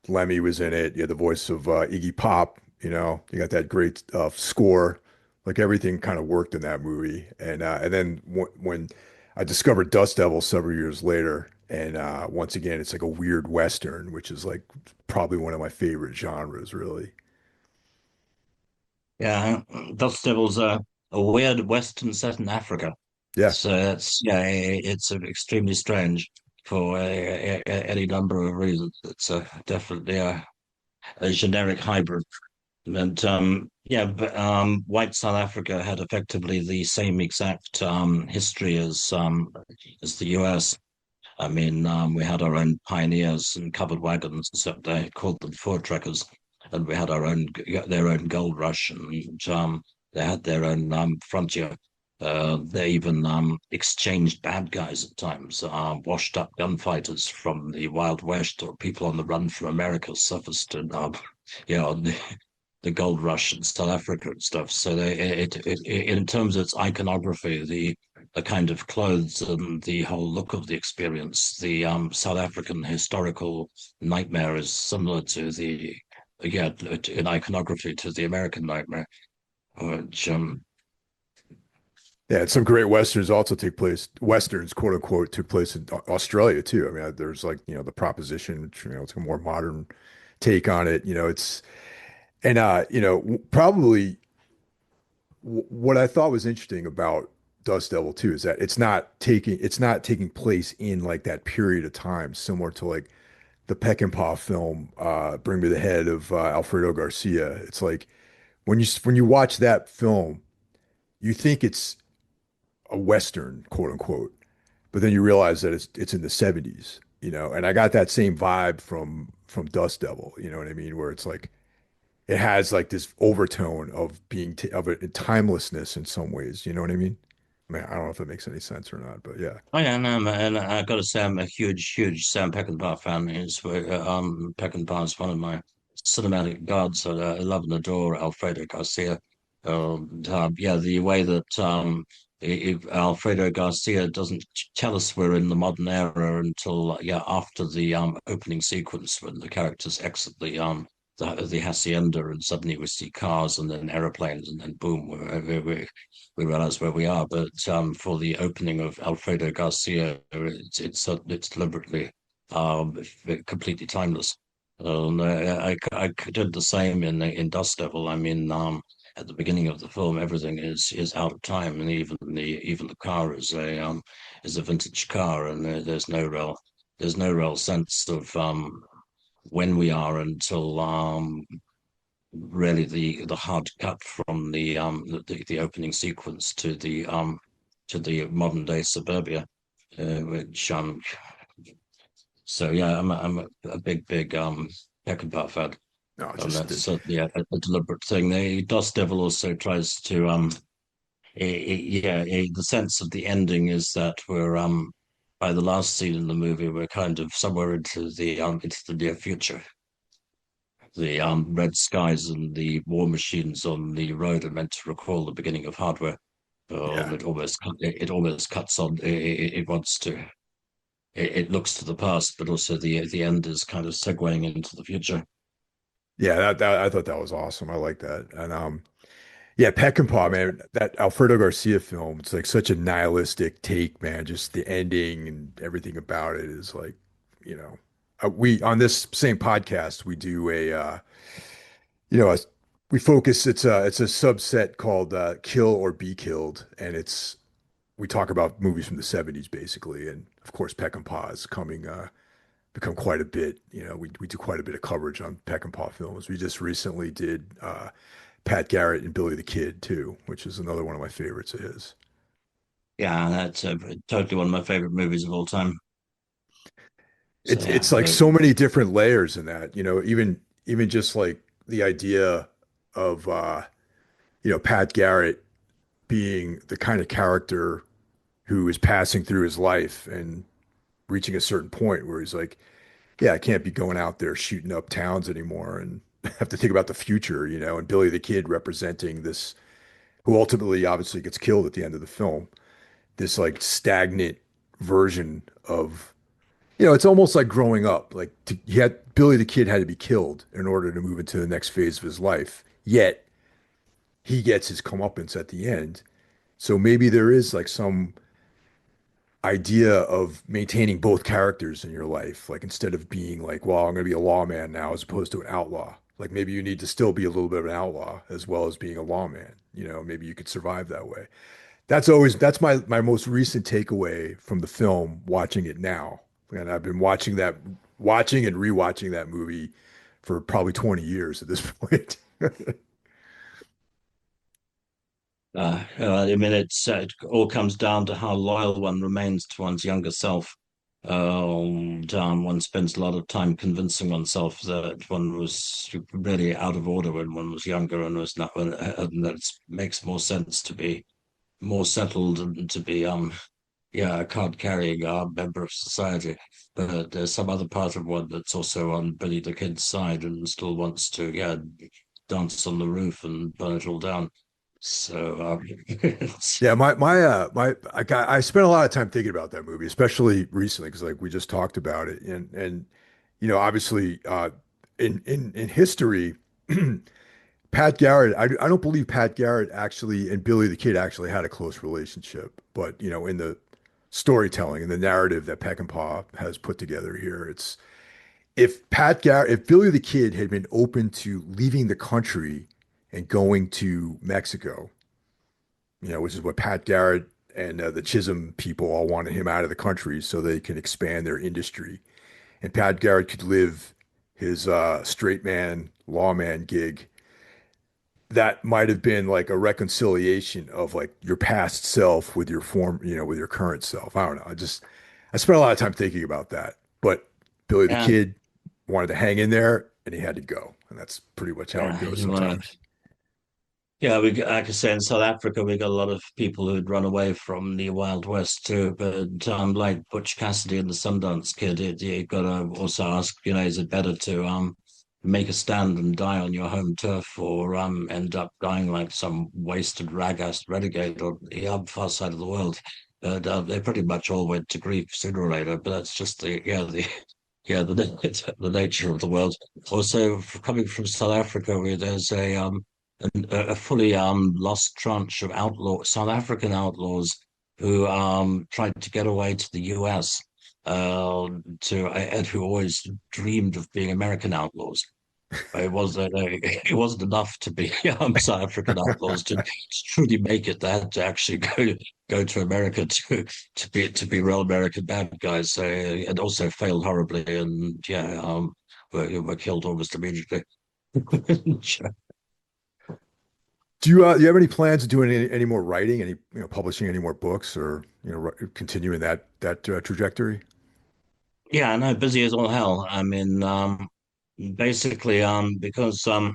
Lemmy was in it. You had the voice of Iggy Pop. You got that great score. Like everything kind of worked in that movie. And then when I discovered Dust Devil several years later, and once again, it's like a weird Western, which is like probably one of my favorite genres, really. Yeah, Dust Devil's a weird Western set in Africa. Yeah. So it's extremely strange for any number of reasons. It's definitely a generic hybrid. And but white South Africa had effectively the same exact history as the US. I mean, we had our own pioneers and covered wagons, except they called them fur trekkers, and we had their own gold rush, and they had their own frontier. They even exchanged bad guys at times, washed up gunfighters from the Wild West or people on the run from America surfaced and the gold rush in South Africa and stuff. So in terms of its iconography, the kind of clothes and the whole look of the experience, the South African historical nightmare is similar to in iconography to the American nightmare, which Yeah, and some great westerns, quote unquote, took place in Australia too. I mean, there's like, the proposition, which, it's a more modern take on it. And probably what I thought was interesting about Dust Devil too is that it's not taking place in like that period of time, similar to like the Peckinpah film, Bring Me the Head of Alfredo Garcia. It's like when you watch that film, you think it's a Western, quote unquote, but then you realize that it's in the 70s, and I got that same vibe from Dust Devil, you know what I mean? Where it's like it has like this overtone of being t of a timelessness in some ways, you know what I mean? I mean, I don't know if that makes any sense or not, but yeah. Oh yeah, no, and I got to say I'm a huge Sam Peckinpah fan. Peckinpah is one of my cinematic gods. I love and adore Alfredo Garcia. The way that Alfredo Garcia doesn't tell us we're in the modern era until after the opening sequence when the characters exit the hacienda and suddenly we see cars and then aeroplanes and then boom we realize where we are. But for the opening of Alfredo Garcia, it's deliberately completely timeless. I did the same in Dust Devil. I mean, at the beginning of the film, everything is out of time, and even the car is a vintage car, and there's no real there's no real sense of when we are until really the hard cut from the opening sequence to the modern day suburbia, which so yeah, I'm a big Peckinpah fan, No, it's and just that's certainly a deliberate thing. The Dust Devil also tries to the sense of the ending is that we're by the last scene in the movie we're kind of somewhere into the near future. The red skies and the war machines on the road are meant to recall the beginning of hardware. yeah. It almost cuts on. It wants to. It looks to the past, but also the end is kind of segueing into the future. Yeah, that I thought that was awesome. I like that. And yeah, Peckinpah, man, that Alfredo Garcia film, it's like such a nihilistic take, man. Just the ending and everything about it is like, you know, we on this same podcast, we do you know, a, we focus, it's a subset called Kill or Be Killed, and it's we talk about movies from the 70s basically. And of course, Peckinpah is coming become quite a bit, we do quite a bit of coverage on Peckinpah films. We just recently did Pat Garrett and Billy the Kid too, which is another one of my favorites of his. Yeah, that's totally one of my favorite movies of all time. So It's yeah, like so many different layers in that, even just like the idea of Pat Garrett being the kind of character who is passing through his life and reaching a certain point where he's like, yeah, I can't be going out there shooting up towns anymore and have to think about the future, and Billy the Kid representing this, who ultimately obviously gets killed at the end of the film, this like stagnant version of, it's almost like growing up. Like he had Billy the Kid had to be killed in order to move into the next phase of his life. Yet he gets his comeuppance at the end. So maybe there is like some idea of maintaining both characters in your life. Like instead of being like, well, I'm going to be a lawman now as opposed to an outlaw. Like maybe you need to still be a little bit of an outlaw as well as being a lawman. Maybe you could survive that way. That's my most recent takeaway from the film, watching it now. And I've been watching and rewatching that movie for probably 20 years at this point. I mean, it all comes down to how loyal one remains to one's younger self. One spends a lot of time convincing oneself that one was really out of order when one was younger and was not, and that it makes more sense to be more settled and to be yeah, a card carrying member of society. But there's some other part of one that's also on Billy the Kid's side and still wants to, yeah, dance on the roof and burn it all down. So, Yeah, I spent a lot of time thinking about that movie, especially recently, because like we just talked about it, and obviously, in history, Pat Garrett, I don't believe Pat Garrett actually and Billy the Kid actually had a close relationship, but in the storytelling and the narrative that Peckinpah has put together here, if Billy the Kid had been open to leaving the country and going to Mexico, which is what Pat Garrett and the Chisholm people all wanted him out of the country so they can expand their industry. And Pat Garrett could live his straight man, lawman gig. That might have been like a reconciliation of like your past self with your with your current self. I don't know. I spent a lot of time thinking about that. But Billy the yeah, Kid wanted to hang in there and he had to go. And that's pretty much how it yeah, goes you want sometimes. to. Yeah, like I say, in South Africa, we got a lot of people who'd run away from the Wild West too. But like Butch Cassidy and the Sundance Kid, you've got to also ask, is it better to make a stand and die on your home turf, or end up dying like some wasted rag-ass renegade on the far side of the world? But they pretty much all went to grief sooner or later. But that's just the nature of the world. Also, coming from South Africa, where there's a fully lost tranche of South African outlaws who tried to get away to the US and who always dreamed of being American outlaws. It wasn't enough to be South African outlaws to truly make it. They had to actually go to America to be real American bad guys. So it also failed horribly, and yeah, were killed almost immediately. Do you have any plans of doing any more writing, publishing any more books, or continuing that trajectory? Yeah, I know, busy as all hell. I mean, basically, because I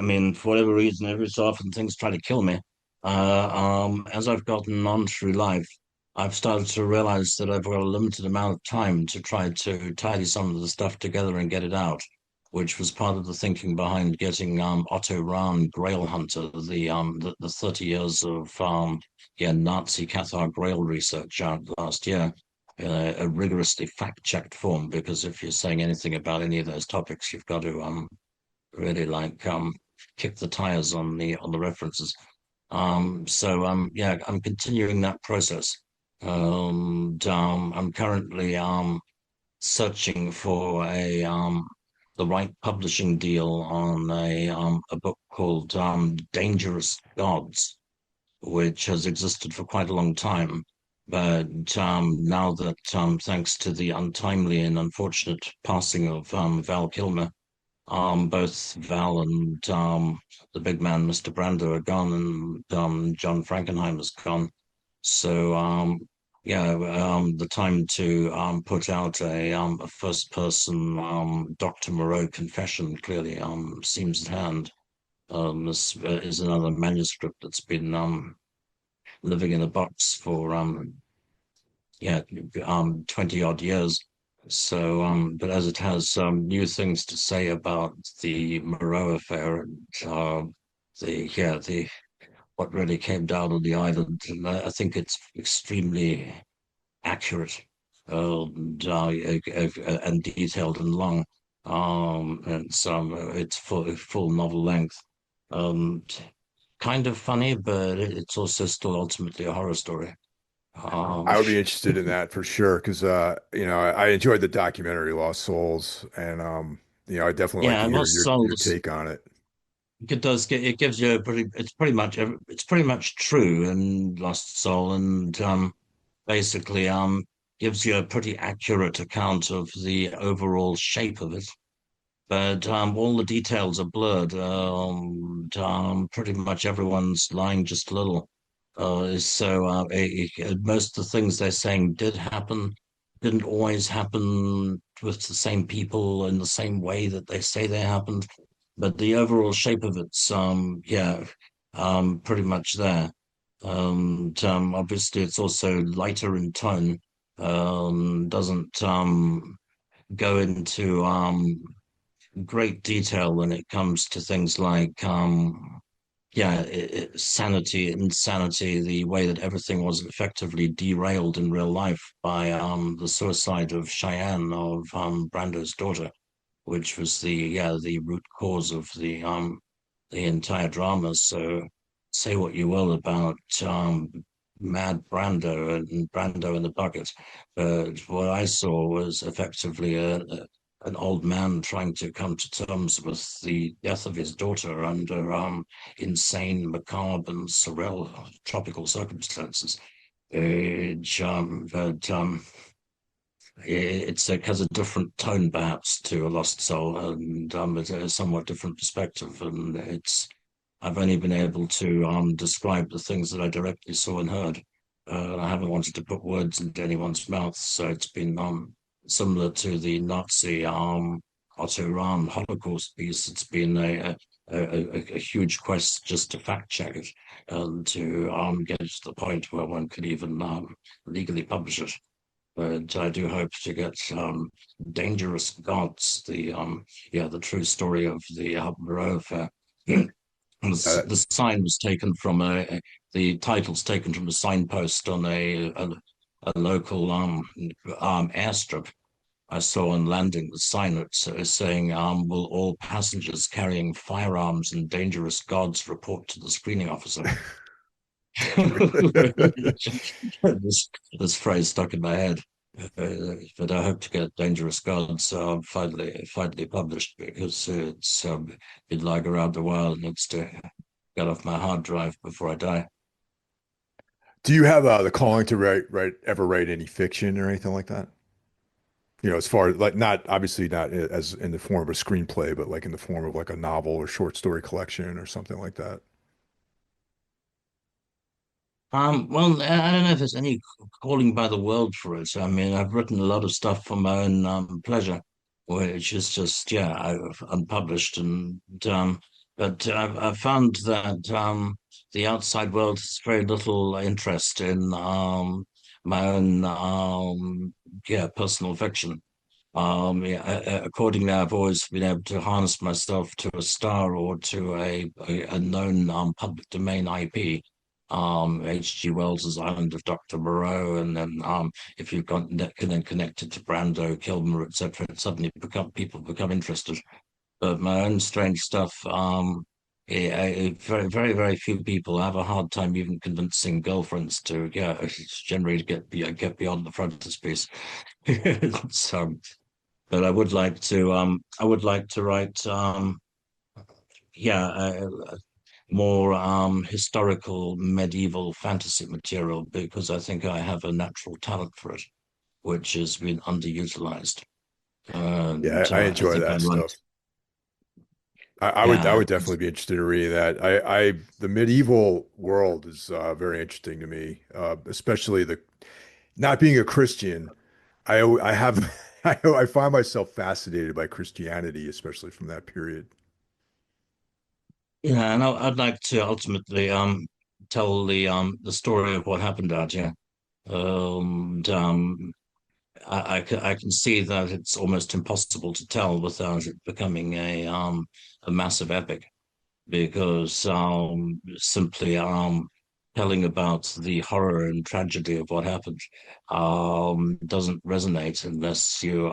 mean, for whatever reason, every so often things try to kill me. As I've gotten on through life, I've started to realize that I've got a limited amount of time to try to tidy some of the stuff together and get it out, which was part of the thinking behind getting Otto Rahn Grail Hunter, the 30 years of Nazi Cathar Grail research out last year a rigorously fact-checked form, because if you're saying anything about any of those topics, you've got to really kick the tires on the references. I'm continuing that process. I'm currently searching for the right publishing deal on a book called Dangerous Gods, which has existed for quite a long time. But now that, thanks to the untimely and unfortunate passing of Val Kilmer, both Val and the big man, Mr. Brando, are gone, and John Frankenheimer's gone. So, the time to put out a first-person Dr. Moreau confession clearly seems at hand. This is another manuscript that's been living in a box for 20 odd years. So but as it has new things to say about the Moreau affair and the what really came down on the island, and I think it's extremely accurate and detailed and long. It's full novel length. Um, Kind of funny, but it's also still ultimately a horror story. Um, I would be interested in that for sure because I enjoyed the documentary Lost Souls, and I definitely like yeah, to and hear Lost your Souls, take on it. it gives you it's pretty much true in Lost Soul, and basically gives you a pretty accurate account of the overall shape of it. But all the details are blurred. Pretty much everyone's lying just a little. Most of the things they're saying did happen, didn't always happen with the same people in the same way that they say they happened. But the overall shape of it's pretty much there. And obviously, it's also lighter in tone. Doesn't go into great detail when it comes to things like sanity, insanity, the way that everything was effectively derailed in real life by the suicide of Cheyenne, of Brando's daughter, which was the root cause of the entire drama. So say what you will about Mad Brando and Brando in the bucket, but what I saw was effectively an old man trying to come to terms with the death of his daughter under insane, macabre, and surreal tropical circumstances. But it has a different tone, perhaps, to A Lost Soul, and it's a somewhat different perspective. And I've only been able to describe the things that I directly saw and heard. I haven't wanted to put words into anyone's mouth, so it's been similar to the Nazi Otto Rahn Holocaust piece. It's been a huge quest just to fact check it and to get it to the point where one could even legally publish it. But I do hope to get Dangerous Gods, the true story of the Moreau affair. Uh, The sign was taken from the title's taken from a signpost on a local airstrip. I saw on landing the sign saying, "Will all passengers carrying firearms and dangerous gods report to the screening officer?" this, this phrase stuck in my head. but I hope to get Dangerous Gods finally published because it's been lying around a while and needs to get off my hard drive before I die. Do you have the calling to write any fiction or anything like that? As far as like not obviously not as in the form of a screenplay, but like in the form of like a novel or short story collection or something like that. Well, I don't know if there's any calling by the world for it. I mean, I've written a lot of stuff for my own pleasure, which is just, yeah, unpublished. But I've found that the outside world has very little interest in my own, yeah, personal fiction. Yeah, accordingly, I've always been able to harness myself to a star or to a known public domain IP. H.G. Wells's Island of Dr. Moreau, and then if you've got then connected to Brando, Kilmer, etc., suddenly people become interested. But my own strange stuff, very, very, very few people have a hard time even convincing girlfriends to, yeah, generally get beyond the frontispiece. So, but I would like to write, yeah, more historical medieval fantasy material because I think I have a natural talent for it, which has been underutilized. Yeah, And I I enjoy think I that write, stuff. I would yeah, definitely be interested in reading that. The medieval world is very interesting to me, especially the not being a Christian. I have I find myself fascinated by Christianity, especially from that period. yeah, and I'd like to ultimately tell the story of what happened out here. And I can see that it's almost impossible to tell without it becoming a massive epic. Because simply telling about the horror and tragedy of what happened doesn't resonate unless you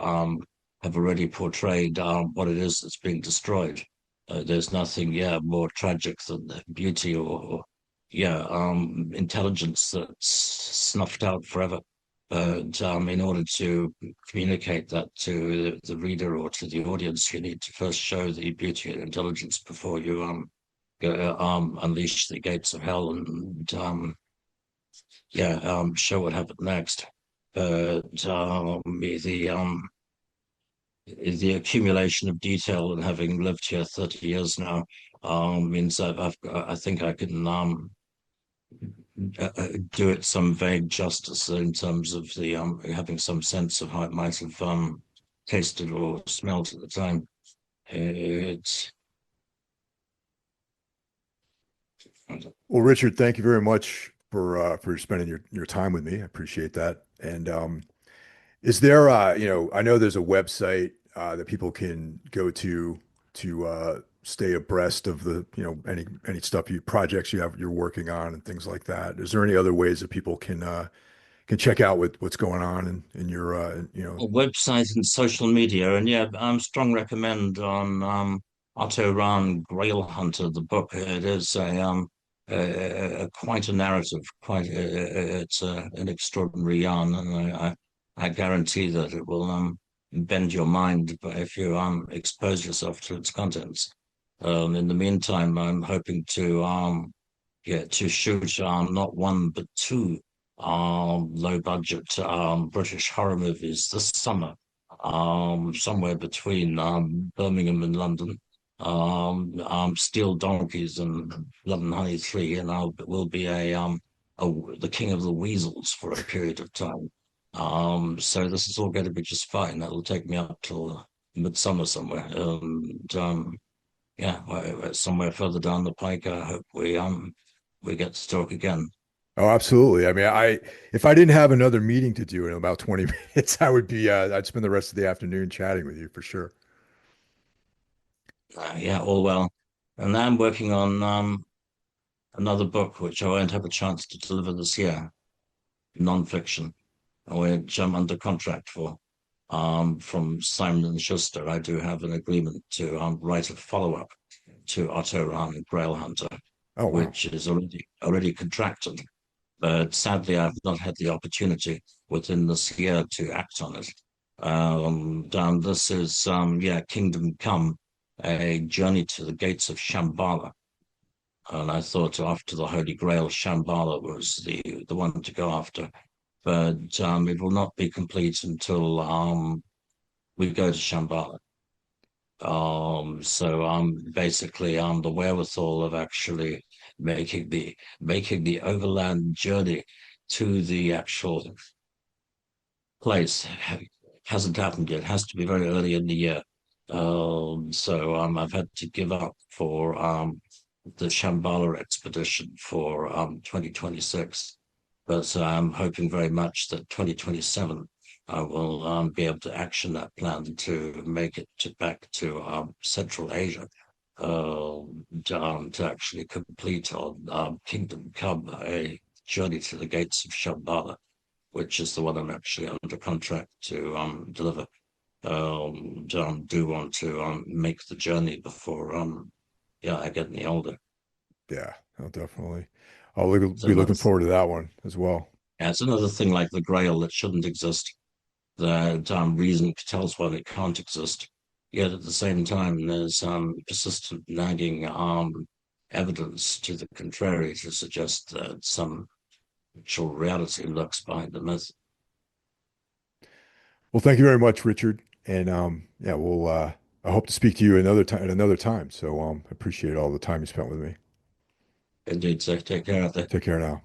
have already portrayed what it is that's being destroyed. There's nothing, yeah, more tragic than the beauty or yeah, intelligence that's snuffed out forever. But in order to communicate that to the reader or to the audience, you need to first show the beauty and intelligence before you unleash the gates of hell and yeah, show what happened next. But the accumulation of detail and having lived here 30 years now means that I think I can do it some vague justice in terms of the having some sense of how it might have tasted or smelled at the time. It's Well, Richard, thank you very much for spending your time with me. I appreciate that. And is there I know there's a website that people can go to stay abreast of the any stuff projects you're working on and things like that. Is there any other ways that people can check out what's going on in your a website and social media, and yeah, I'm strong recommend on Otto Rahn Grail Hunter, the book. It is quite a narrative, it's an extraordinary yarn, and I guarantee that it will bend your mind if you expose yourself to its contents. In the meantime, I'm hoping to shoot not one but two low budget British horror movies this summer, somewhere between Birmingham and London. Steel Donkeys and Blood and Honey 3, and I will be the king of the weasels for a period of time. So this is all going to be just fine. That'll take me up till midsummer somewhere. And yeah, somewhere further down the pike, I hope we get to talk again. Oh, absolutely. I mean, if I didn't have another meeting to do in about 20 minutes, I'd spend the rest of the afternoon chatting with you for sure. Yeah, all well. And now I'm working on another book which I won't have a chance to deliver this year, non-fiction, which I'm under contract for. From Simon and Schuster, I do have an agreement to write a follow-up to Otto Rahn Grail Hunter, Oh, wow. which is already contracted. but sadly, I've not had the opportunity within this year to act on it. This is, Kingdom Come, a journey to the gates of Shambhala. And I thought after the Holy Grail, Shambhala was the one to go after. But it will not be complete until we go to Shambhala. Basically the wherewithal of actually making the overland journey to the actual place hasn't happened yet. It has to be very early in the year. I've had to give up for the Shambhala expedition for 2026, but I'm hoping very much that 2027 I will be able to action that plan to make it back to Central Asia to actually complete on Kingdom Come, a journey to the gates of Shambhala, which is the one I'm actually under contract to deliver. Do want to make the journey before I get any older. Yeah, no, definitely. So Be another looking forward to that one as well. Yeah, it's another thing like the Grail that shouldn't exist. That reason tells one it can't exist. Yet at the same time, there's persistent nagging evidence to the contrary to suggest that some actual reality lurks behind the myth. Well, thank you very much, Richard. And yeah, I hope to speak to you another time at another time. So appreciate all the time you spent with me. Indeed, so take care of that. Take care now.